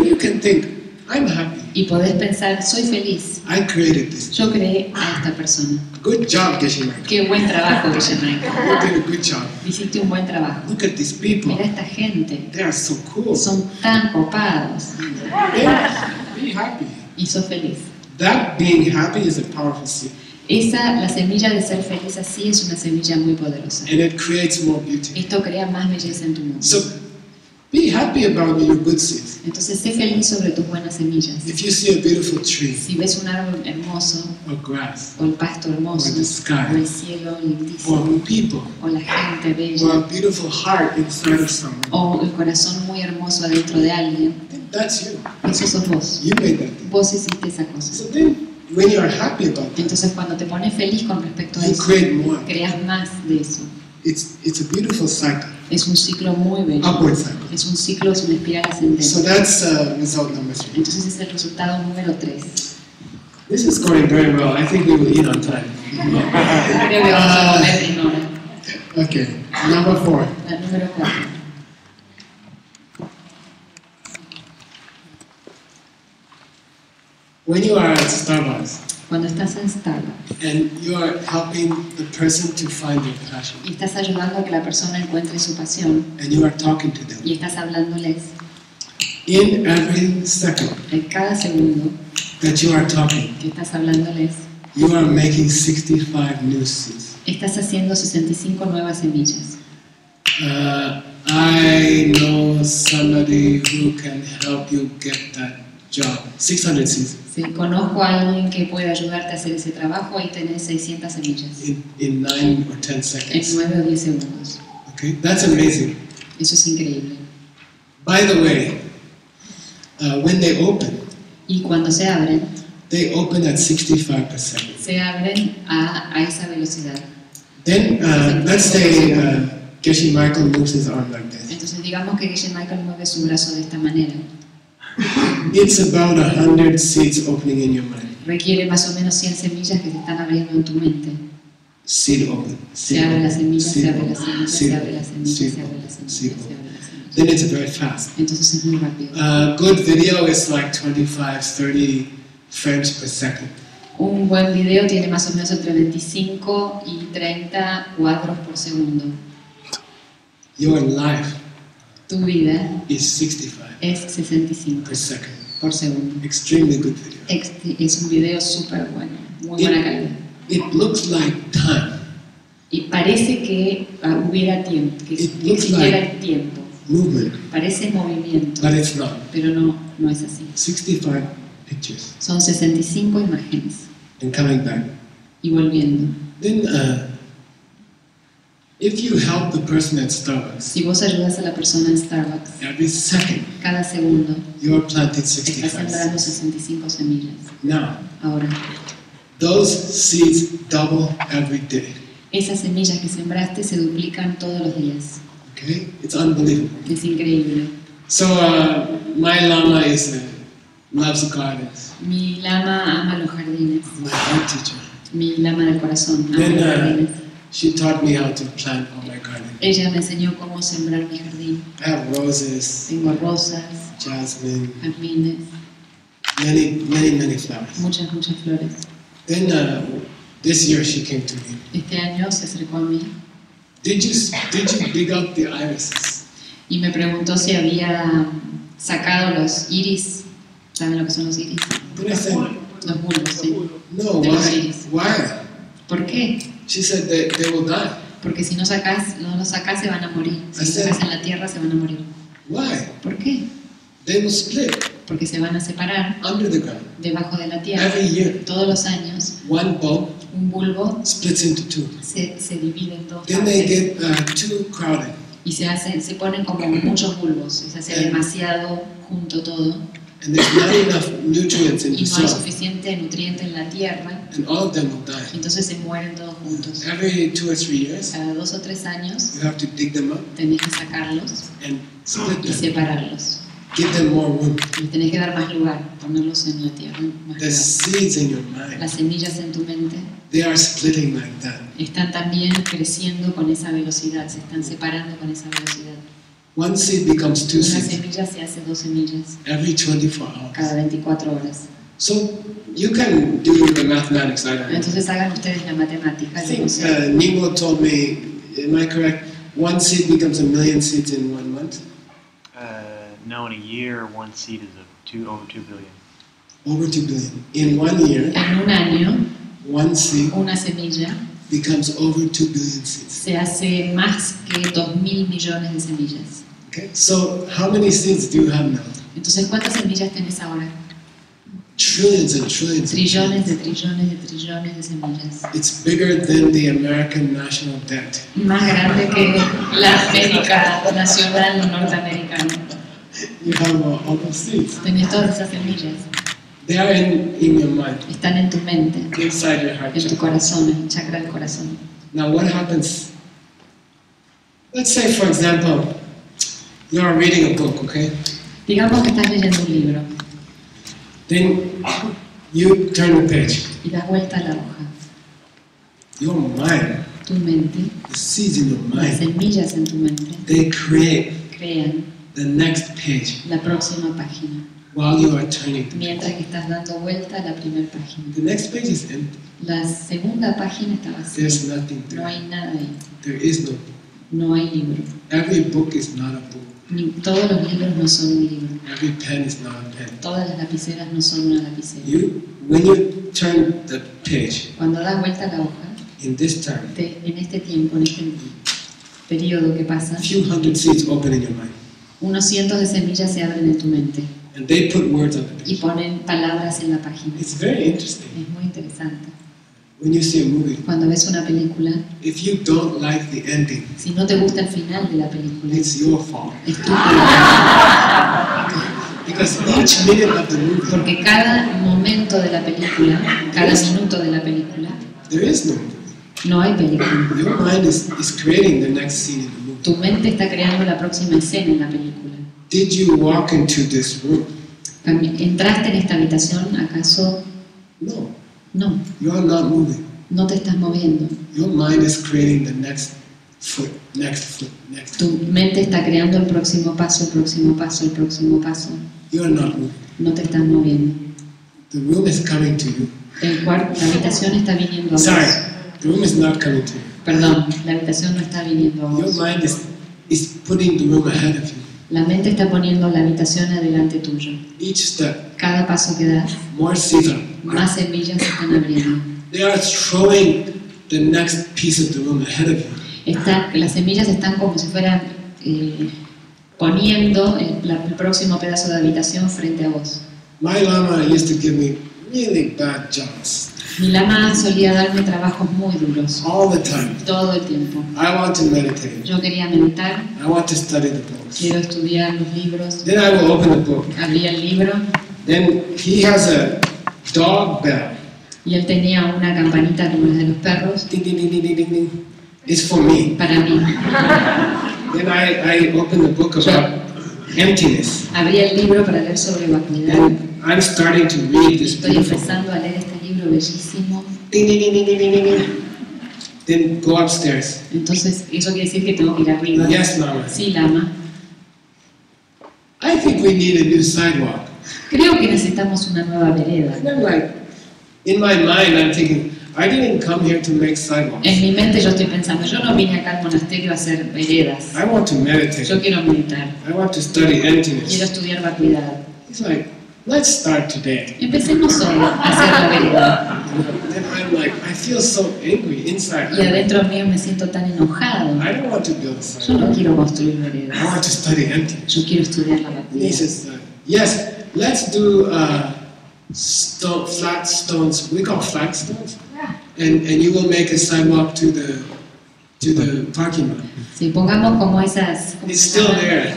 E: you can think, I'm happy.
D: y podés pensar, soy feliz,
E: I created this.
D: yo creé a esta persona.
E: Good job, Geshe-Michael.
D: Qué buen trabajo, GMR.
E: You did a good job.
D: Hiciste un buen trabajo.
E: Look at these people.
D: Mira esta gente,
E: They are so cool.
D: son tan copados,
E: Be happy.
D: y sos feliz.
E: That being happy is a powerful seed.
D: La semilla de ser feliz así es una semilla muy poderosa.
E: And it creates more beauty.
D: Esto crea más belleza en tu mundo.
E: So be happy about your good seeds.
D: Entonces, sé feliz sobre tus buenas semillas.
E: If you see a beautiful tree
D: Si ves un árbol hermoso,
E: or grass
D: o el pasto hermoso,
E: Or the sky.
D: o el cielo lindísimo,
E: or people
D: o la gente
E: or
D: bella,
E: a beautiful heart inside of someone,
D: o el corazón muy hermoso adentro de alguien,
E: then that's you.
D: eso sos vos.
E: You made that thing.
D: Vos hiciste esa cosa.
E: So then when you are happy about that,
D: Entonces, cuando te pones feliz con respecto a
E: you
D: eso,
E: create more.
D: creas más de eso.
E: It's a beautiful cycle,
D: Es un ciclo muy bello.
E: upward cycle.
D: Es un ciclo, es una espiral ascendente.
E: So that's result number 3.
D: Entonces, es el resultado número 3.
E: This is going very well. I think we will eat on time.
D: Creo que vamos a comer en hora.
E: Okay, number 4.
D: La número 4.
E: When you are at Starbucks
D: Cuando estás en Starbucks
E: and you are helping the person to find their passion,
D: y estás ayudando a que la persona encuentre su pasión
E: and you are talking to them,
D: y estás hablándoles,
E: in every second
D: en cada segundo
E: that you are talking,
D: que estás hablándoles,
E: you are making 65 new seeds.
D: estás haciendo 65 nuevas semillas.
E: I know somebody who can help you get that job. 600 seeds
D: Si conozco a alguien que puede ayudarte a hacer ese trabajo, ahí tenés 600 semillas
E: in 9 or 10
D: en
E: seconds.
D: 9 o 10 segundos.
E: Okay, that's amazing.
D: Eso es increíble.
E: By the way, when they open,
D: Y cuando se abren,
E: they open at 65 per second.
D: se abren a esa velocidad.
E: Then, let's say Geshe-Michael moves his arm like this.
D: Entonces digamos que GMR mueve su brazo de esta manera.
E: It's about 100 seeds opening in your mind.
D: Requiere más o menos 100 semillas que se están abriendo en tu mente.
E: Seed open.
D: Se abre la semilla,
E: seed
D: se abre la
E: open,
D: semilla,
E: seed
D: se abre la
E: open,
D: semilla,
E: seed
D: se abre
E: open,
D: la semilla,
E: seed
D: se
E: open.
D: abre la semilla.
E: Then it's very fast.
D: Entonces es muy rápido.
E: Good video is like 25, 30 frames per second.
D: Un buen video tiene más o menos entre 25 y 30 cuadros por segundo.
E: Your life
D: Tu vida
E: is 65
D: es 65
E: per second.
D: por segundo.
E: Extremely good video.
D: Es un video súper bueno, muy buena calidad.
E: It looks like time,
D: Y parece que hubiera tiempo, que
E: It looks
D: existiera
E: like-
D: el tiempo.
E: movement,
D: Parece movimiento,
E: but it's not.
D: pero no es así.
E: 65 pictures
D: Son 65 imágenes
E: and coming back.
D: y volviendo.
E: Then, if you help the person at Starbucks,
D: Si vos ayudas a la persona en Starbucks,
E: every second
D: cada segundo
E: you are planting
D: estás
E: 65
D: sembrando
E: seeds.
D: 65 semillas.
E: Now,
D: Ahora,
E: those seeds double every day.
D: esas semillas que sembraste se duplican todos los días.
E: Okay, it's unbelievable.
D: Es increíble.
E: So, my lama loves gardens.
D: Mi lama ama los jardines.
E: My art teacher.
D: Mi lama del corazón ama
E: Then,
D: los jardines.
E: she taught me how to plant all my garden.
D: Ella me enseñó cómo sembrar mi jardín.
E: I have roses,
D: Tengo rosas,
E: jasmine,
D: jazmines,
E: many flowers.
D: muchas flores.
E: Then this year she came to me.
D: Este año se acercó a mí
E: Did you dig out the irises?
D: y me preguntó si había sacado los iris. ¿Saben lo que son los iris?
E: Then I said,
D: Los bulbos, sí.
E: no,
D: De los
E: why?
D: iris.
E: Why?
D: ¿Por qué?
E: She said that they will die.
D: Porque si no los sacás se van a morir. Si los
E: Así.
D: sacás en la tierra se van a morir.
E: Why?
D: ¿Por qué?
E: They will split
D: Porque se van a separar
E: under the ground.
D: debajo de la tierra.
E: Every year,
D: Todos los años,
E: one bulb
D: un bulbo
E: splits into two.
D: se divide en dos
E: Then they
D: partes
E: get too crowded.
D: y se ponen como muchos bulbos. Se hace demasiado junto todo
E: And there's not enough nutrients in
D: y
E: the
D: no hay
E: soil.
D: suficiente nutriente en la tierra.
E: And all of them will die.
D: Entonces se mueren todos juntos.
E: Every 2 or 3 years,
D: Cada 2 o 3 años
E: you have to dig them up
D: tenés que sacarlos
E: and split
D: y
E: them.
D: separarlos.
E: Give them more room.
D: Y tenés que dar más lugar, ponerlos en la tierra. Más
E: The
D: lugar.
E: seeds in your mind,
D: Las semillas en tu mente
E: they are splitting like that.
D: están también creciendo con esa velocidad, se están separando con esa velocidad.
E: One seed becomes 2
D: Una
E: seeds
D: semilla se hace 2 semillas
E: every 24 hours.
D: cada 24 horas.
E: So you can do the mathematics. I don't know.
D: Entonces hagan ustedes la matemática.
E: I
D: Yo no
E: think
D: sé.
E: Nemo told me, am I correct? One seed becomes a million seeds in 1 month.
A: No, in a year, one seed is over 2 billion.
E: Over 2 billion. In 1 year,
D: En un año,
E: one seed
D: una semilla
E: becomes over 2 billion seeds.
D: se hace más que 2.000 millones de semillas.
E: Okay. So how many seeds do you have now?
D: Entonces, ¿cuántas semillas tenés ahora?
E: Trillions and trillions.
D: Trillones de trillones de trillones de semillas.
E: It's bigger than the American national debt.
D: Más grande que la América nacional norteamericana.
E: You have all those seeds.
D: Tenés todas esas semillas.
E: They are in your mind,
D: Están en tu mente,
E: inside your heart
D: en tu
E: chakra.
D: corazón, en el chakra del corazón.
E: Now what happens? Let's say, for example, you are reading a book, okay?
D: Digamos que estás leyendo un libro
E: Then you turn the page.
D: y das vuelta a la hoja.
E: Your mind,
D: Tu mente,
E: the seeds in your
D: las
E: mind,
D: semillas en tu mente,
E: they create
D: crean
E: the next page
D: la próxima página,
E: while you are turning the page.
D: mientras que estás dando vuelta a la primera página.
E: The next page is empty.
D: La segunda página está vacía.
E: There's nothing
D: No
E: there.
D: hay nada ahí.
E: There is no book.
D: No hay libro.
E: Every book is not a book.
D: Todos los libros no son un libro.
E: Every pen is not a pen.
D: Todas las lapiceras no son una lapicera.
E: When you turn the page
D: Cuando das vuelta a la hoja,
E: in this time,
D: en este tiempo, en este periodo que pasa,
E: a few hundred seeds open in your mind,
D: unos cientos de semillas se abren en tu mente
E: and they put words on the
D: y
E: page.
D: ponen palabras en la página.
E: It's very interesting.
D: Es muy interesante.
E: When you see a movie,
D: Cuando ves una película,
E: if you don't like the ending,
D: si no te gusta el final de la película,
E: it's your fault.
D: es tu culpa.
E: Because each minute of the movie,
D: Porque cada momento de la película, cada minuto de la película,
E: there is no movie.
D: no hay película.
E: Your mind is creating the next scene in the movie.
D: Tu mente está creando la próxima escena en la película.
E: Did you walk into this room?
D: ¿Entraste en esta habitación? ¿Acaso
E: No,
D: no?
E: you are not moving.
D: No te estás moviendo.
E: Your mind is creating the next foot, next foot, next
D: Tu
E: foot.
D: mente está creando el próximo paso, el próximo paso, el próximo paso.
E: You are not moving.
D: No te estás moviendo.
E: The room is coming to you.
D: La habitación está viniendo a vos.
E: Sorry, the room is not coming to you.
D: Perdón, la habitación no está viniendo a
E: Your
D: vos.
E: mind is putting the room ahead of you.
D: La mente está poniendo la habitación adelante tuyo.
E: Each step,
D: Cada paso que das,
E: more seeds are.
D: más semillas se están abriendo.
E: They are throwing the next piece of the room ahead of you.
D: Las semillas están como si fueran poniendo el próximo pedazo de habitación frente a vos.
E: My lama used to give me really bad jobs
D: Mi lama solía darme trabajos muy duros,
E: all the time.
D: todo el tiempo.
E: I want to meditate.
D: Yo quería meditar,
E: I want to study the books.
D: quiero estudiar los libros,
E: Then I will open the book.
D: abría el libro
E: Then he has a dog bell.
D: y él tenía una campanita como la de los perros
E: Ding, ding, ding, ding, ding, ding, ding. It's for me.
D: para mí.
E: Then I open the book about emptiness.
D: Abría el libro para leer sobre vacuidad.
E: And I'm starting to read this
D: Estoy
E: beautiful.
D: empezando a leer este libro bellísimo.
E: Ding, ding, ding, ding, ding, ding, ding, ding. Then go upstairs.
D: Entonces, eso quiere decir que tengo que ir arriba.
E: Yes, Mama.
D: Sí, lama.
E: I think we need a new sidewalk.
D: Creo que necesitamos una nueva vereda.
E: And I'm like, in my mind, I'm thinking, I didn't come here to make sidewalks.
D: En mi mente yo estoy pensando, yo no vine acá al monasterio a hacer veredas.
E: I want to meditate.
D: Yo quiero meditar,
E: I want to study
D: quiero
E: emptiness.
D: estudiar vacuidad.
E: He's like, let's start today.
D: Empecemos hoy a hacer la vereda.
E: Then I'm like, I feel so angry inside.
D: Y adentro mío me siento tan enojado.
E: I don't want to build a
D: Yo
E: sidewalk.
D: no quiero construir
E: I
D: veredas.
E: want to study empty.
D: Yo quiero estudiar la
E: And he
D: materia.
E: says, yes, let's do flat stones. We call flat stones. And you will make a sidewalk to the parking lot.
D: Si pongamos como esas, ¿cómo
E: It's
D: se
E: still
D: llama?
E: there.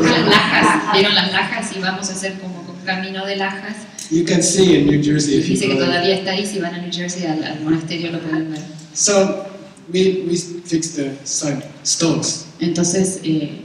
D: Las lajas, ¿vieron las lajas? Y vamos a hacer como un camino de lajas.
E: You can see in New Jersey if
D: Dice
E: you
D: que
E: go there.
D: todavía está ahí, si van a New Jersey al monasterio lo pueden ver.
E: So we fixed the stones.
D: Entonces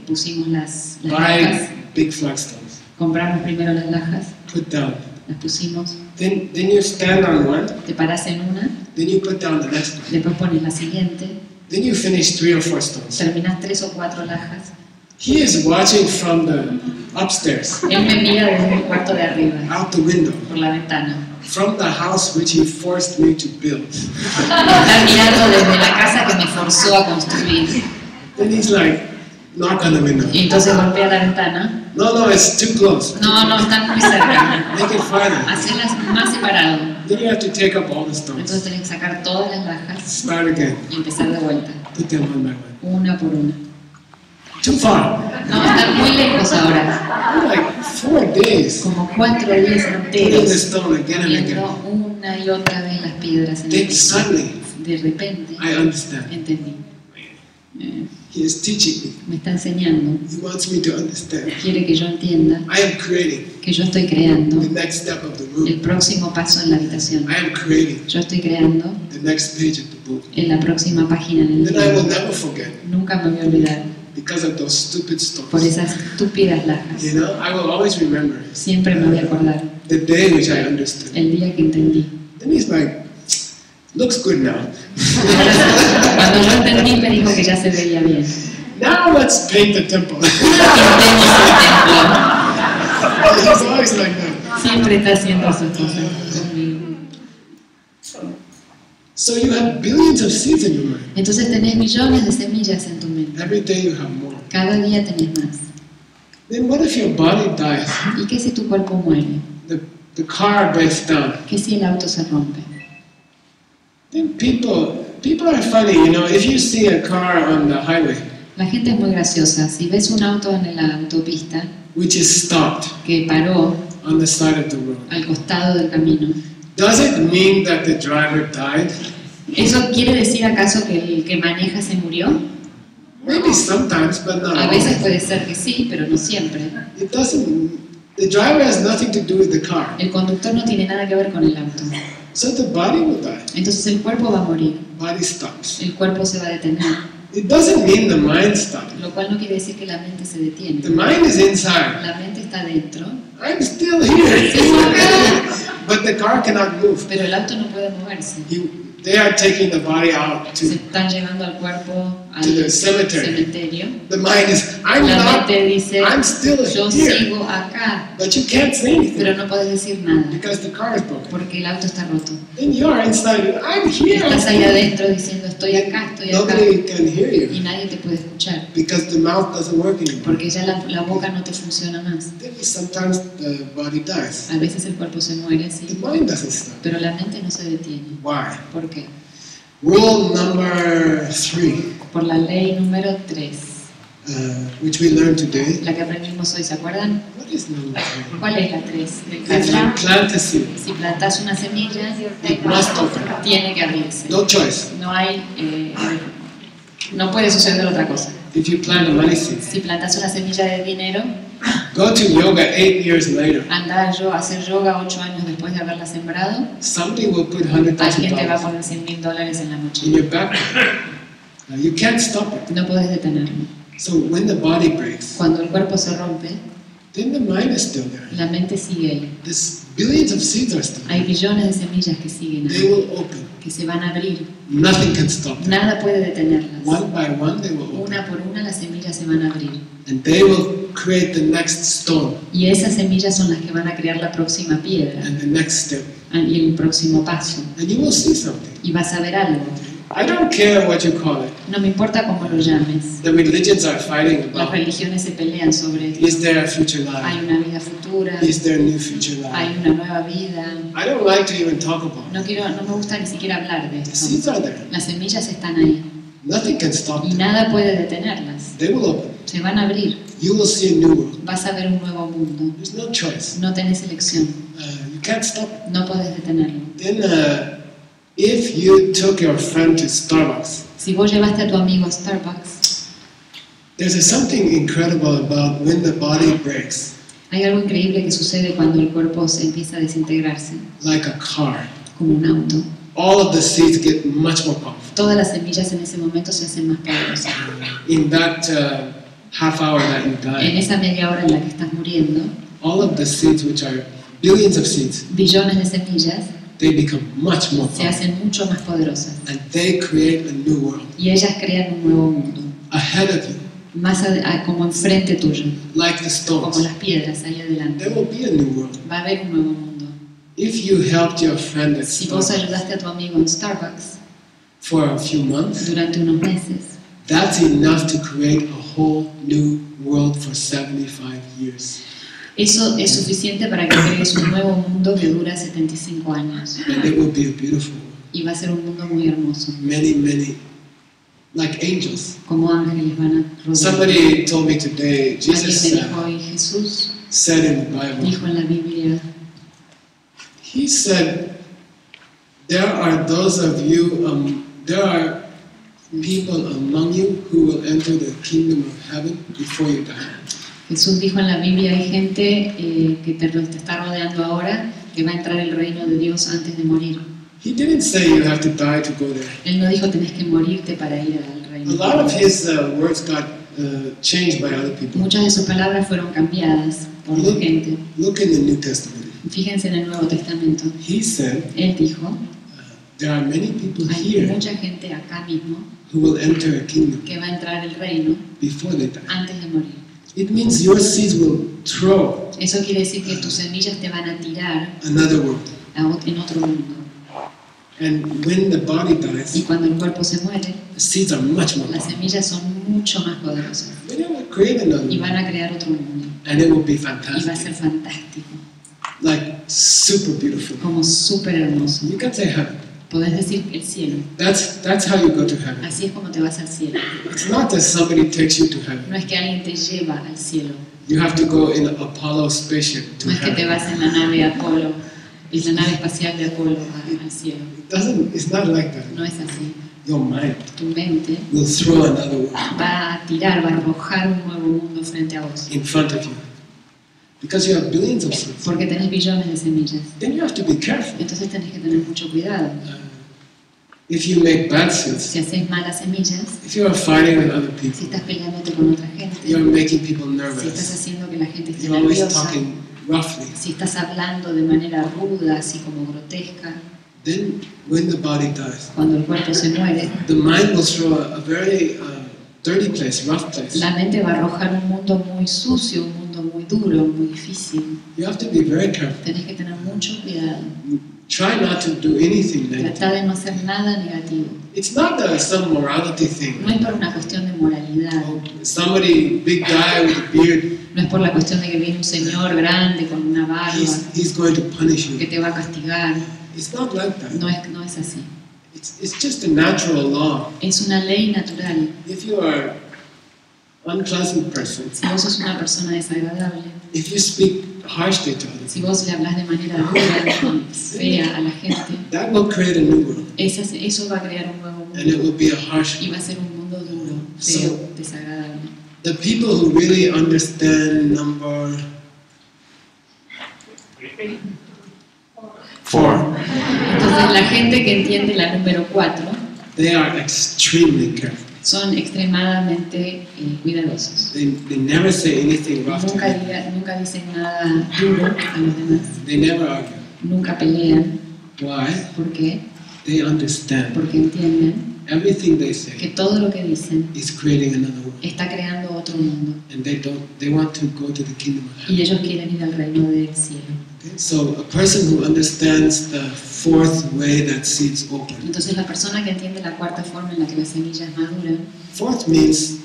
D: pusimos las lajas,
E: Buy big flat stones.
D: compramos primero las lajas,
E: Put down.
D: las pusimos,
E: Then you stand on one.
D: te paras en una,
E: Then you put down the next one.
D: después pones la siguiente,
E: Then you finish 3 or 4 stones.
D: terminas 3 o 4 lajas.
E: He is watching from the upstairs,
D: Él me mira desde el cuarto de arriba,
E: out the window,
D: por la ventana.
E: from the house which he forced me to build.
D: Está mirando desde la casa que me forzó a construir.
E: Then he's like, knock on the window.
D: Y entonces golpea la ventana.
E: No, it's too close.
D: No, están muy cerca.
E: Make it farther.
D: Hacerlas más separado.
E: Then you have to take up all the
D: Entonces
E: stones.
D: tenés que sacar todas las lajas
E: Start again.
D: y empezar de vuelta,
E: Put them one by one.
D: una por una.
E: Too far.
D: No, están muy lejos ahora.
E: Like 4 days.
D: Como 4 días
E: Putting the
D: enteros
E: stone again and again.
D: viendo una y otra vez las piedras en el
E: Then
D: piso.
E: suddenly,
D: De repente
E: I understand.
D: entendí.
E: He is teaching
D: Me está enseñando,
E: me. He wants me to understand.
D: quiere que yo entienda
E: I am creating
D: que yo estoy creando
E: the next step of the
D: el
E: room.
D: próximo paso en la habitación.
E: I am creating
D: Yo estoy creando
E: the next page of the book.
D: en la próxima página en el
E: Then I will
D: libro.
E: never forget
D: Nunca me voy a olvidar
E: because of those stupid
D: por
E: stones.
D: esas estúpidas lajas.
E: You know, I will always remember
D: Siempre me voy a acordar
E: the day which I understood.
D: el día que entendí.
E: Then he's like, looks good now.
D: Cuando yo entendí me dijo que ya se veía bien.
E: Now let's paint the temple.
D: Pintemos el
E: He's always like that.
D: templo. Siempre está haciendo esas cosas conmigo.
E: So you have billions of seeds in your mind.
D: Entonces tenés millones de semillas en tu mente.
E: Every day you have more.
D: Cada día tenés más.
E: Then what if your body dies?
D: ¿Y qué si tu cuerpo muere?
E: The car breaks down.
D: ¿Qué si el auto se rompe?
E: Then people are funny, you know, if you see a car on the highway
D: La gente es muy graciosa. Si ves un auto en la autopista
E: which is stopped
D: que paró
E: on the side of the road,
D: al costado del camino,
E: does it mean that the driver died?
D: ¿eso quiere decir acaso que el que maneja se murió?
E: Maybe sometimes, but not
D: A veces
E: always.
D: puede ser que sí, pero no siempre.
E: It doesn't, the driver has nothing to do with the car.
D: El conductor no tiene nada que ver con el auto.
E: So the body will die.
D: Entonces el cuerpo va a morir,
E: Body stops.
D: el cuerpo se va a detener,
E: It doesn't mean the mind stops.
D: lo cual no quiere decir que la mente se detiene.
E: The mind is inside.
D: La mente está dentro,
E: I'm still here. But the car cannot move.
D: pero el auto no puede moverse.
E: They are taking the body out
D: Se
E: to
D: están llevando al cuerpo al
E: To the cemetery.
D: cementerio.
E: the mind is I'm
D: La
E: not
D: mente dice,
E: I'm still
D: yo
E: here.
D: sigo acá,
E: But you can't say anything
D: pero no puedes decir nada,
E: because the car is broken.
D: porque el auto está roto.
E: Then you're inside I'm here.
D: Estás ahí adentro diciendo, estoy acá,
E: Nobody can hear
D: y
E: you
D: nadie te puede escuchar,
E: because the mouth doesn't work anymore.
D: porque ya la boca no te funciona más.
E: Then sometimes the body dies.
D: A veces el cuerpo se muere,
E: The
D: sí,
E: mind doesn't stop.
D: pero la mente no se detiene.
E: Why?
D: ¿Por qué?
E: Rule number 3,
D: Por la ley número 3,
E: which we learned today.
D: la que aprendimos hoy, ¿se acuerdan?
E: What is number 3?
D: ¿Cuál es la 3?
E: If you plant a seed,
D: Si plantas una semilla,
E: it must open.
D: tiene que abrirse.
E: No choice.
D: No hay, no puede suceder otra cosa.
E: If you plant a money seed,
D: Si plantas una semilla de dinero,
E: go to yoga 8 years later.
D: anda a hacer yoga 8 años después de haberla sembrado,
E: Somebody will put
D: alguien te va a
E: $100,000
D: poner $100,000 en la
E: in
D: mochila.
E: your backpack. You can't stop it.
D: No puedes detenerlo.
E: So when the body breaks,
D: Cuando el cuerpo se rompe,
E: then the mind is still there.
D: la mente sigue ahí.
E: There's billions of seeds are still
D: Hay
E: there.
D: billones de semillas que siguen
E: They
D: ahí,
E: will open.
D: que se van a abrir.
E: Nothing can stop them.
D: Nada puede detenerlas.
E: One by one they will open.
D: Una por una las semillas se van a abrir.
E: And they will create the next stone
D: Y esas semillas son las que van a crear la próxima piedra
E: and the next step.
D: y el próximo paso.
E: And you will see something.
D: Y vas a ver algo.
E: I don't care what you call it.
D: No me importa cómo lo llames.
E: The religions are fighting
D: Las
E: about,
D: religiones se pelean sobre
E: is there a future
D: hay
E: life?
D: una vida futura,
E: Is there a new future
D: hay
E: life?
D: una nueva vida.
E: I don't like to even talk about
D: No
E: it.
D: me gusta ni siquiera hablar de
E: The
D: esto.
E: seeds are there.
D: Las semillas están ahí
E: Nothing can stop
D: y
E: them.
D: nada puede detenerlas.
E: They will open.
D: Se van a abrir.
E: You will see a new world.
D: Vas a ver un nuevo mundo.
E: There's no choice.
D: No tenés elección.
E: You can't stop it.
D: No podés detenerlo.
E: Then, if you took your friend to Starbucks,
D: Si vos llevaste a tu amigo a Starbucks,
E: there's something incredible about when the body breaks,
D: hay algo increíble que sucede cuando el cuerpo se empieza a desintegrarse,
E: like a car.
D: como un auto.
E: All of the seeds get much more powerful.
D: Todas las semillas en ese momento se hacen más poderosas.
E: In that half hour that you
D: En
E: die,
D: esa media hora en la que estás muriendo,
E: all of the seeds, which are billions of seeds,
D: billones de semillas
E: they become much more
D: se
E: powerful.
D: hacen mucho más poderosas.
E: And they create a new world
D: Y ellas crean un nuevo mundo,
E: ahead of you,
D: como enfrente tuyo,
E: like the
D: como
E: stones.
D: las piedras ahí adelante.
E: There will be a new world.
D: Va a haber un nuevo mundo.
E: If you helped your friend at
D: Si vos
E: Starbucks
D: ayudaste a tu amigo en Starbucks
E: for a few months,
D: durante unos meses,
E: that's enough to create a whole new world for 75 years.
D: eso es suficiente para que crees un nuevo mundo que dura 75 años.
E: And it will be a beautiful world.
D: Y va a ser un mundo muy hermoso,
E: Many, many, like angels.
D: como ángeles van a rodear.
E: Somebody told me today,
D: Alguien
E: Jesus
D: me dijo hoy, Jesús
E: said in the Bible,
D: dijo en la Biblia,
E: he said, there are those of you, there are people among you who will enter the kingdom of heaven before you die.
D: Jesús dijo en la Biblia, hay gente que te está rodeando ahora que va a entrar el reino de Dios antes de morir.
E: He didn't say you have to die to go there.
D: Él no dijo tenés que morirte para ir al
E: A
D: reino.
E: lot of his words got changed by other people.
D: Muchas de sus palabras fueron cambiadas por la gente.
E: Look in the New Testament.
D: Fíjense en el Nuevo Testamento.
E: He said,
D: Él dijo,
E: there are many people
D: hay
E: here
D: mucha gente acá mismo
E: who will enter a kingdom
D: que va a entrar al reino
E: before they die.
D: antes de morir.
E: It means your seeds will throw
D: Eso quiere decir que tus semillas te van a tirar
E: another world.
D: en otro mundo.
E: And when the body dies,
D: Y cuando el cuerpo se muere,
E: the seeds are much more
D: las
E: powerful.
D: semillas son mucho más poderosas
E: Then it will create another
D: y van
E: world.
D: a crear otro mundo.
E: And it will be
D: Y va a ser
E: fantastic.
D: fantástico,
E: Like super beautiful.
D: como súper hermoso.
E: You can say heaven.
D: Podés decir el cielo.
E: That's how you go to heaven.
D: Así es como te vas al cielo.
E: It's not that somebody takes you to heaven.
D: No es que alguien te lleva al cielo.
E: You have to go in an Apollo spaceship to
D: No es que te
E: heaven.
D: vas en la nave Apolo, en la nave espacial de Apolo al cielo.
E: It's not like that.
D: No es así.
E: Your mind
D: Tu mente
E: will throw another world
D: va a tirar, va a arrojar un nuevo mundo frente a vos.
E: in front of you. Because you have billions of seeds.
D: Porque tenés billones de semillas.
E: Then you have to be careful.
D: Entonces tenés que tener mucho cuidado.
E: If you make bad seeds,
D: Si haces malas semillas,
E: if you are fighting with other
D: si
E: people,
D: estás peleándote con otra gente,
E: you are making people
D: si estás
E: nervous.
D: haciendo que la gente esté
E: You're always
D: nerviosa,
E: talking roughly.
D: si estás hablando de manera ruda, así como grotesca,
E: Then when the body dies,
D: cuando el cuerpo se muere,
E: the mind will throw a very dirty place, rough place.
D: la mente va a arrojar un mundo muy sucio, un mundo muy duro, muy difícil.
E: You have to be very careful.
D: Tenés que tener mucho cuidado.
E: Try not to do anything negative.
D: Trata de no hacer nada negativo.
E: It's not some morality thing.
D: No es por una cuestión de moralidad.
E: Oh, somebody, big guy with a beard,
D: No es por la cuestión de que viene un señor grande con una barba
E: he's going to punish
D: que
E: you.
D: te va a castigar.
E: It's not like that.
D: No es así.
E: It's just a natural law.
D: Es una ley natural.
E: If you are an unpleasant person,
D: Si vos sos una persona desagradable,
E: if you speak harshly to others,
D: si vos le hablas de manera dura, fea a la gente,
E: that will create a new world.
D: eso va a crear un nuevo
E: And it
D: mundo.
E: will be a harsh
D: Y
E: one.
D: va a ser un mundo duro, feo, desagradable.
E: The people who really understand number 4,
D: Entonces la gente que entiende la número 4
E: they are extremely careful.
D: son extremadamente cuidadosos.
E: They never say anything rough to people.
D: Nunca dicen nada duro a los demás.
E: They never argue.
D: Nunca pelean.
E: Why?
D: ¿Por qué?
E: They understand.
D: Porque entienden
E: Everything they
D: que
E: say
D: todo lo que dicen
E: is creating another world.
D: está creando otro mundo.
E: And they want to go to the kingdom of heaven.
D: Y ellos quieren ir al reino del cielo.
E: Okay? So a person who understands the fourth way that seeds open.
D: Entonces la persona que entiende la cuarta forma en la que las semillas maduran,
E: Fourth means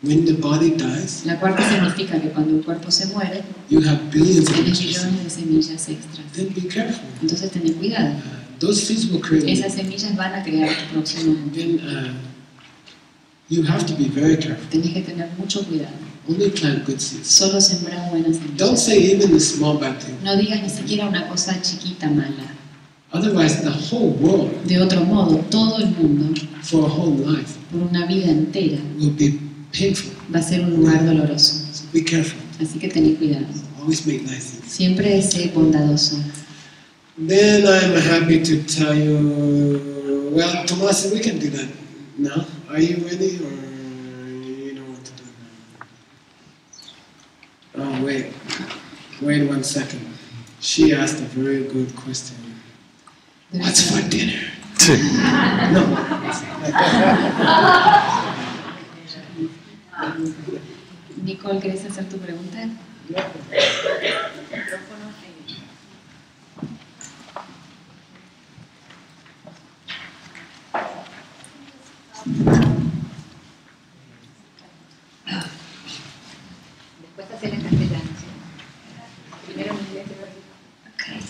E: when the body dies,
D: la cuarta significa que cuando el cuerpo se muere,
E: you have billions of
D: tienes
E: seeds.
D: millones de semillas extras.
E: Then be careful.
D: Entonces ten cuidado.
E: Those seeds will create.
D: Esas semillas van a crear tu próximo mundo.
E: Then you have to be very careful.
D: Tenés que tener mucho cuidado.
E: Only plant good seeds.
D: Solo sembrar buenas
E: Don't
D: semillas.
E: say even the small bad thing.
D: No digas ni siquiera una cosa chiquita mala.
E: Otherwise, the whole world,
D: De otro modo, todo el mundo,
E: for a whole life,
D: por una vida entera,
E: will be painful.
D: va a ser un lugar doloroso.
E: So be careful.
D: Así que ten cuidado.
E: Always make nice things.
D: Siempre sé bondadoso.
E: Then I'm happy to tell you, well, Tomas, we can do that now. Are you ready, or you know what to do now? Oh, wait 1 second. She asked a very good question. What's for dinner? No.
D: Nicole, ¿querés hacer tu pregunta? Después hacer en castellano, ¿sí? Primero en inglés.
C: Okay.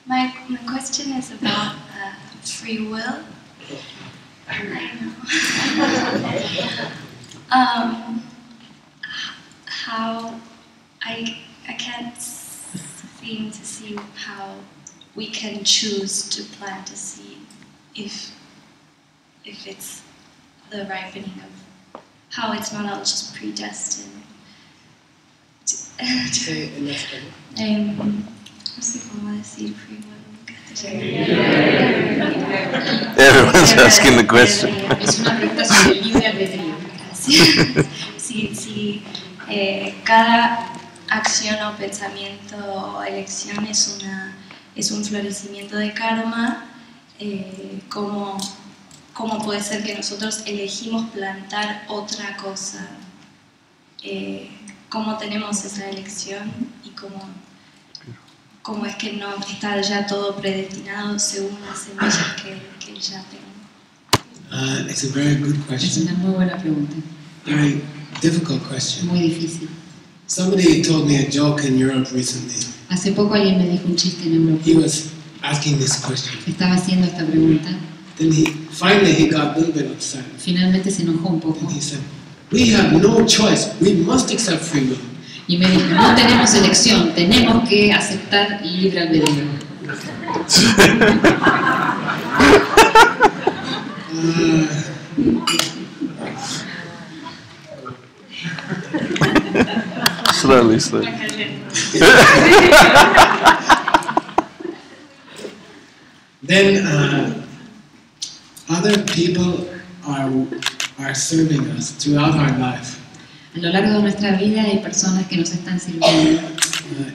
C: My question is about free will. I know. How I can't seem to see how we can choose to plant a seed if it's the ripening of how it's not all just predestined. No sé cómo decir free will.
B: Everyone's asking the question.
D: Es una pregunta sobre el libre albedrío.
C: Si cada acción o pensamiento o elección es un florecimiento de karma, ¿cómo puede ser que nosotros elegimos plantar otra cosa? ¿Cómo tenemos esa elección y cómo es que no está ya todo predestinado según las semillas que ya tengo?
E: It's a very good
D: Es
E: question.
D: una muy buena pregunta.
E: Very difficult question.
D: Muy difícil.
E: Somebody told me a joke in Europe recently.
D: Hace poco alguien me dijo un chiste en Europa.
E: He was asking this question.
D: Estaba haciendo esta pregunta.
E: Then finally he got a little bit upset.
D: Finalmente se enojó un poco.
E: And he said, "We have no choice. We must accept free will."
D: Y me dijo, no tenemos elección, tenemos que aceptar el libre albedrío.
B: Slowly.
E: Then other people are serving us throughout our life.
D: A lo largo de nuestra vida hay personas que nos están sirviendo.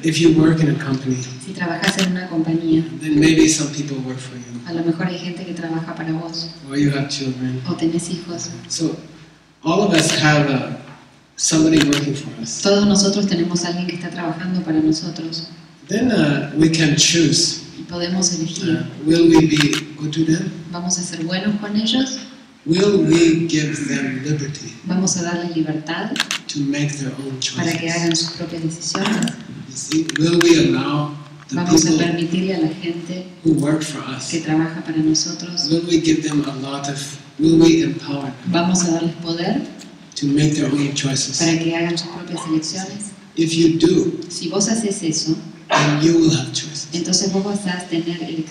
E: If you work in a company,
D: Si trabajas en una compañía,
E: then maybe some people work for you,
D: a lo mejor hay gente que trabaja para vos,
E: or you have children.
D: o tenés hijos.
E: So all of us have somebody working for us.
D: Todos nosotros tenemos a alguien que está trabajando para nosotros.
E: Then we can choose.
D: Y podemos elegir,
E: Will we be good to them?
D: ¿vamos a ser buenos con ellos?
E: Will we give them liberty
D: ¿Vamos a darles libertad
E: to make their own
D: para que hagan
E: choices?
D: sus propias decisiones?
E: You see, will we allow the
D: ¿Vamos a
E: people
D: permitirle a la gente
E: who work for us?
D: que trabaja para nosotros?
E: Will we give them a lot of? Will we empower them
D: ¿Vamos a darles poder
E: to make their own choices?
D: para que hagan sus propias elecciones?
E: If you do,
D: Si vos haces eso,
E: then you will have choices.
D: entonces vos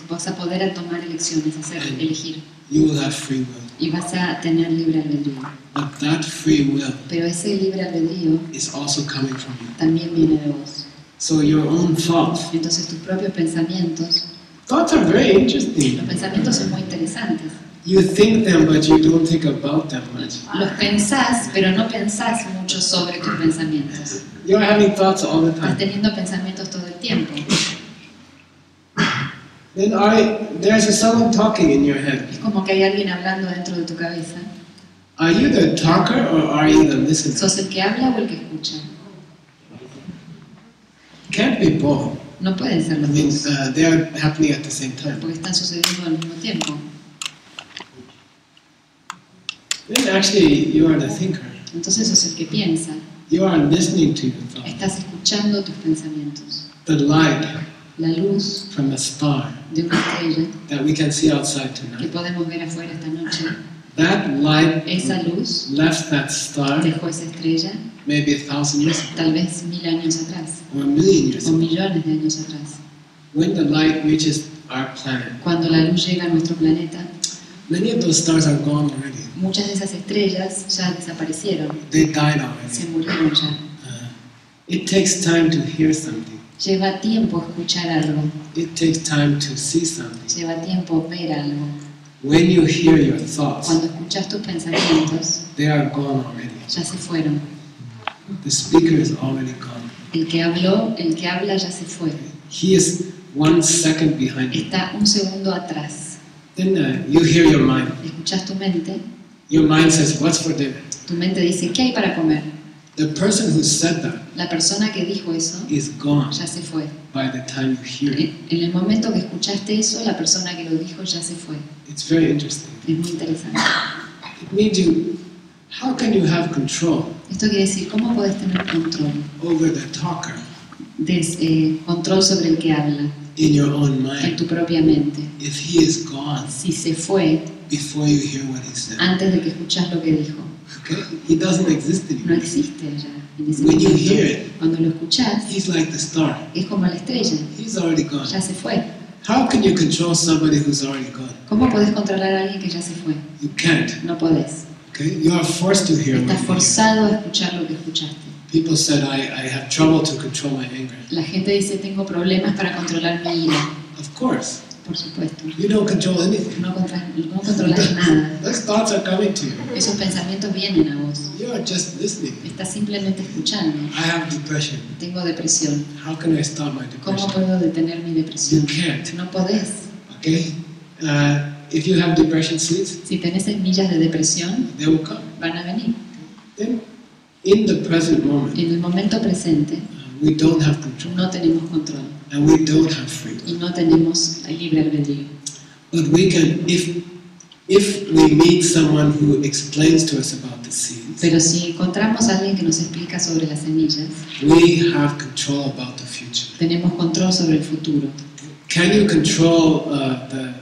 D: vas a poder tomar elecciones, elegir,
E: You will have free will.
D: y vas a tener libre albedrío.
E: But that free will
D: Pero ese libre albedrío
E: is also coming from you.
D: también viene de vos.
E: So your own thoughts.
D: Entonces tus propios pensamientos,
E: Thoughts are very interesting.
D: los pensamientos son muy interesantes.
E: You think them, but you don't think about them much.
D: Los pensás, pero no pensás mucho sobre tus pensamientos.
E: You're having thoughts all the
D: Estás
E: time.
D: teniendo pensamientos todo el tiempo.
E: Then there's someone talking in your head.
D: Es como que hay alguien hablando dentro de tu cabeza.
E: Are you the talker or are you the listener?
D: ¿Sos el que habla o el que escucha?
E: Can't be both.
D: No pueden ser
E: I
D: los
E: mean,
D: dos,
E: they are happening at the same time.
D: porque están sucediendo al mismo tiempo.
E: Then actually, you are the thinker.
D: Entonces sos el que piensa,
E: You are listening to your thoughts.
D: estás escuchando tus pensamientos.
E: The light
D: La luz
E: from a star
D: de una estrella
E: that we can see outside
D: que
E: tonight.
D: podemos ver afuera esta noche,
E: That light
D: esa luz
E: left that star
D: dejó esa estrella
E: maybe 1,000 years ago,
D: tal vez 1000 años atrás,
E: or a million years
D: o
E: ago.
D: millones de años atrás.
E: When the light reaches our planet,
D: Cuando la luz llega a nuestro planeta,
E: many of those stars are gone already.
D: muchas de esas estrellas ya desaparecieron,
E: They died
D: se
E: already.
D: murieron ya.
E: It takes time to hear something.
D: Lleva tiempo escuchar algo,
E: It takes time to see something.
D: lleva tiempo ver algo.
E: When you hear your thoughts,
D: Cuando escuchas tus pensamientos,
E: they are gone already.
D: ya se fueron.
E: The speaker is already gone.
D: El que habló, el que habla ya se fue.
E: He is 1 second behind you.
D: Está un segundo atrás.
E: Then you hear your mind.
D: Escuchas tu mente,
E: Your mind says, "What's for dinner?"
D: tu mente dice, ¿qué hay para comer?
E: The person who said that
D: La persona que dijo eso
E: is gone
D: ya se fue.
E: by the time you hear it.
D: En el momento que escuchaste eso, la persona que lo dijo ya se fue.
E: It's very interesting.
D: Es muy interesante.
E: It means how can you have control
D: Esto quiere decir, ¿cómo podés tener control?
E: over the talker
D: Control sobre el que habla,
E: in your own
D: en
E: mind
D: tu propia mente.
E: if he is gone
D: Si se fue
E: before you hear what he said?
D: antes de que escuchas lo que dijo,
E: Okay? He doesn't exist
D: no
E: anymore.
D: existe ya. En ese
E: When you
D: momento.
E: hear it,
D: Cuando lo escuchás,
E: he's like the star.
D: es como la estrella,
E: He's already gone.
D: ya se fue.
E: How can you control somebody who's already gone?
D: ¿Cómo podés controlar a alguien que ya se fue?
E: You can't.
D: No podés.
E: Okay? You are forced to hear what
D: Estás
E: you hear.
D: forzado a escuchar lo que escuchaste.
E: People said, I have trouble to control my anger.
D: La gente dice, tengo problemas para controlar mi ira.
E: Of course.
D: Por supuesto.
E: You don't control anything.
D: No controlas nada.
E: Those thoughts are coming to you.
D: Esos pensamientos vienen a vos.
E: You are just listening.
D: Estás simplemente escuchando.
E: I have depression.
D: Tengo depresión.
E: How can I stop my
D: ¿Cómo
E: depression?
D: puedo detener mi
E: You
D: depresión?
E: can't.
D: No podés.
E: Okay? If you have depression seeds,
D: Si tenés semillas de depresión,
E: they will come.
D: van a venir.
E: Then, in the present moment,
D: En el momento presente
E: we don't have control
D: no tenemos control
E: and we don't have freedom.
D: y no tenemos el libre albedrío.
E: But we can, if we meet someone who explains to us about the seeds,
D: Pero si encontramos a alguien que nos explica sobre las semillas,
E: we have control about the future.
D: tenemos control sobre el futuro.
E: Can you control the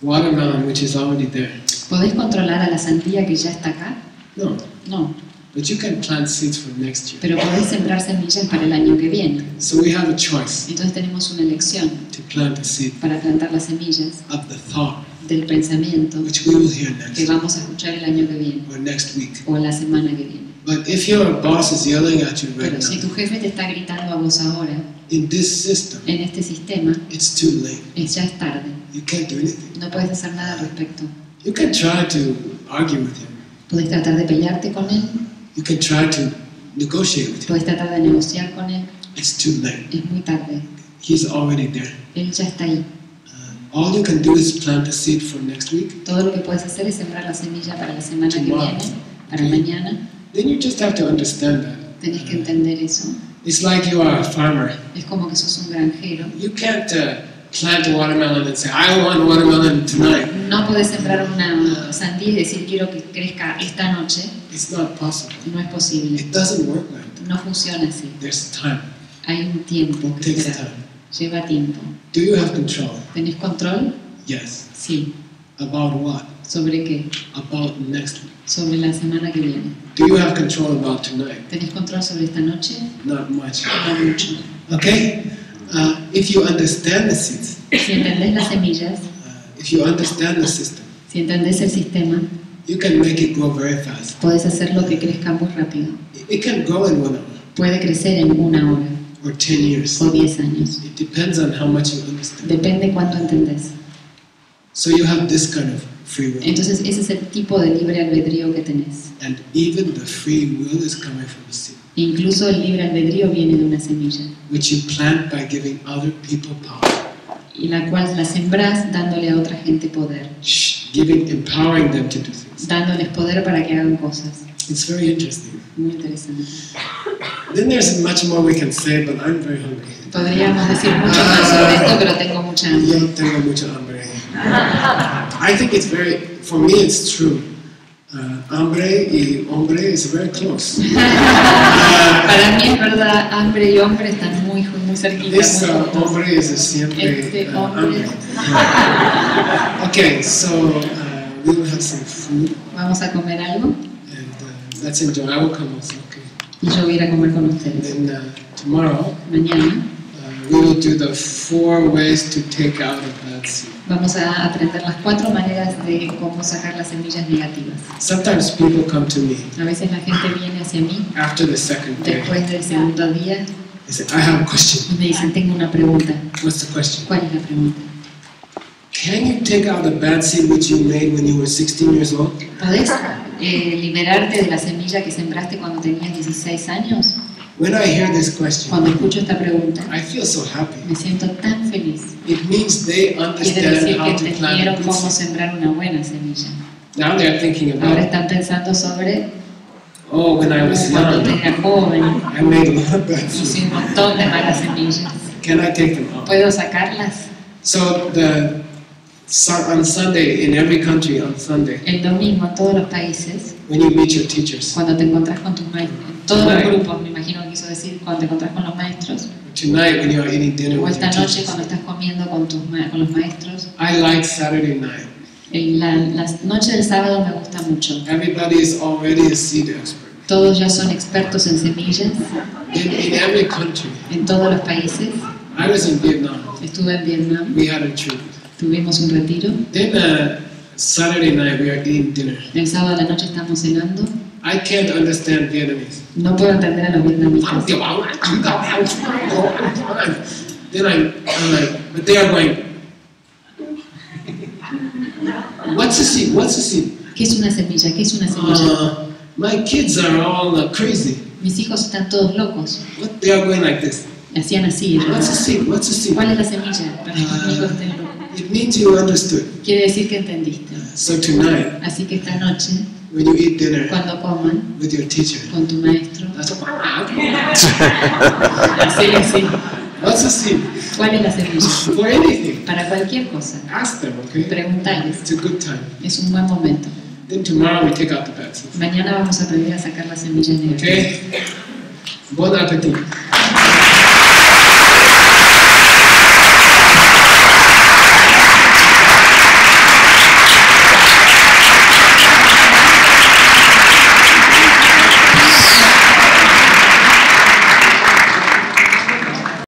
E: watermelon which is already there?
D: ¿Podés controlar a la sandía que ya está acá?
E: No.
D: No,
E: But you can plant seeds for next year.
D: pero podés sembrar semillas para el año que viene.
E: So we have a choice
D: Entonces tenemos una elección
E: to plant the seed
D: para plantar las semillas
E: of the thought
D: del pensamiento
E: which we will hear next
D: que vamos a escuchar el año que viene
E: or next week.
D: o la semana que viene.
E: But if your boss is yelling at you right
D: Pero si
E: now,
D: tu jefe te está gritando a vos ahora,
E: in this system,
D: en este sistema,
E: it's too late.
D: ya es tarde.
E: You can't do anything.
D: No puedes hacer nada al respecto.
E: You can try to argue with him.
D: Puedes tratar de pelearte con él,
E: You can try to negotiate with him.
D: puedes tratar de negociar con él.
E: It's too late.
D: Es muy tarde.
E: He's already there.
D: Él ya está ahí.
E: All you can do is plant the seed for next week.
D: Todo lo que puedes hacer es sembrar la semilla para la semana que
E: Tomorrow.
D: viene, para mañana.
E: Then you just have to understand that.
D: Tenés que entender eso.
E: It's like you are a farmer.
D: Es como que sos un granjero.
E: You can't plant a watermelon and say, I want watermelon tonight.
D: No podés sembrar una sandía y decir quiero que crezca esta noche.
E: It's not possible.
D: No es posible.
E: It doesn't work like that.
D: No funciona así.
E: There's time.
D: Hay un tiempo
E: It
D: que
E: takes
D: esperar.
E: time.
D: Lleva tiempo.
E: Do you have control?
D: ¿Tenés control?
E: Yes.
D: Sí.
E: About what?
D: ¿Sobre qué?
E: About next week.
D: Sobre la semana que viene.
E: Do you have control about tonight?
D: ¿Tenés control sobre esta noche?
E: Not much.
D: No mucho.
E: Okay? If you understand the seeds,
D: Si entendés las semillas,
E: if you understand the system,
D: si entendés el sistema,
E: you can make it grow very fast.
D: podés hacerlo que crezca muy rápido.
E: It can grow in 1 hour
D: Puede crecer en 1 hora
E: or 10 years.
D: o 10 años.
E: It depends on how much you understand.
D: Depende cuánto entendés.
E: So you have this kind of free will.
D: Entonces ese es el tipo de libre albedrío que tenés.
E: And even the free will is coming from a seed,
D: Incluso el libre albedrío viene de una semilla,
E: which you plant by giving other people power.
D: y la cual la sembrás dándole a otra gente poder,
E: Empowering them to do things.
D: dándoles poder para que hagan cosas.
E: It's very interesting.
D: Muy interesante.
E: Then there's much more we can say, but I'm very hungry.
D: Podríamos decir mucho más sobre esto, pero tengo mucha hambre.
E: Yo tengo mucha hambre. I think it's for me it's true. Hambre y hombre is very close.
D: Para mí es verdad, hambre y hombre están muy cerquita.
E: This
D: muy juntos.
E: hombre es siempre hambre. Okay, so we will have some food.
D: Vamos a comer algo
E: And let's enjoy. I will come also, okay.
D: y yo voy a ir a comer con ustedes.
E: Then tomorrow
D: Mañana
E: we will do the 4 ways to take out a bad seed.
D: vamos a aprender las 4 maneras de cómo sacar las semillas negativas.
E: Sometimes people come to me
D: A veces la gente viene hacia mí
E: after the second day.
D: después del segundo día
E: They say, I have a question.
D: y me dicen, tengo una pregunta.
E: What's the question?
D: ¿Cuál es la pregunta?
E: Can you take out a bad seed which you made when you were 16 years old?
D: ¿Podés liberarte de la semilla que sembraste cuando tenías 16 años?
E: When I hear this question,
D: Cuando escucho esta pregunta,
E: I feel so happy.
D: me siento tan feliz.
E: It means they
D: Quiere
E: understand
D: decir que
E: how to plant a
D: entendieron
E: good
D: cómo
E: seed.
D: sembrar una buena semilla.
E: Now they're thinking
D: Ahora
E: about,
D: están pensando sobre
E: oh, when I was
D: cuando
E: young,
D: era joven,
E: I made a lot of bad
D: hice
E: seed.
D: un montón de malas semillas.
E: Can I take them out?
D: ¿Puedo sacarlas?
E: So on Sunday, in every country on Sunday,
D: El domingo en todos los países,
E: when you meet your teachers,
D: cuando te encontrás con tus maestros, en todos los grupos, me imagino que quiso decir, cuando te encontrás con los maestros,
E: tonight when you are eating dinner
D: o
E: with
D: esta
E: your
D: noche
E: teachers,
D: cuando estás comiendo con los maestros,
E: I like Saturday night.
D: la noche del sábado me gusta mucho.
E: Everybody is already a seed expert.
D: Todos ya son expertos en semillas,
E: In every country,
D: en todos los países.
E: I was in Vietnam.
D: Estuve en Vietnam,
E: We had a trip.
D: tuvimos un retiro.
E: Then Saturday night we are eating dinner.
D: El sábado a la noche estamos cenando.
E: I can't understand Vietnamese.
D: No puedo entender a los vietnamitas.
E: Then I'm like, but they are going, what's a seed? What's a seed?
D: ¿Qué es una semilla? ¿Qué es una semilla?
E: My kids are all crazy.
D: Mis hijos están todos locos.
E: What? They are going like this.
D: Hacían así. ¿No?
E: What's a seed? What's a seed?
D: ¿Cuál es la semilla? Para que mis hijos estén locos.
E: It means you understood.
D: Quiere decir que entendiste.
E: So tonight,
D: Así que esta noche,
E: when you eat dinner
D: cuando coman
E: with your teacher,
D: con tu maestro,
E: that's
D: así.
E: what's a seed?
D: ¿Cuál es la semilla?
E: For anything.
D: Para cualquier cosa.
E: Ask them, okay?
D: Preguntales.
E: It's a good time.
D: Es un buen momento.
E: Then tomorrow we take out the bad seeds.
D: Mañana vamos a aprender a sacar las semillas negativas.
E: Okay? Bon appetit.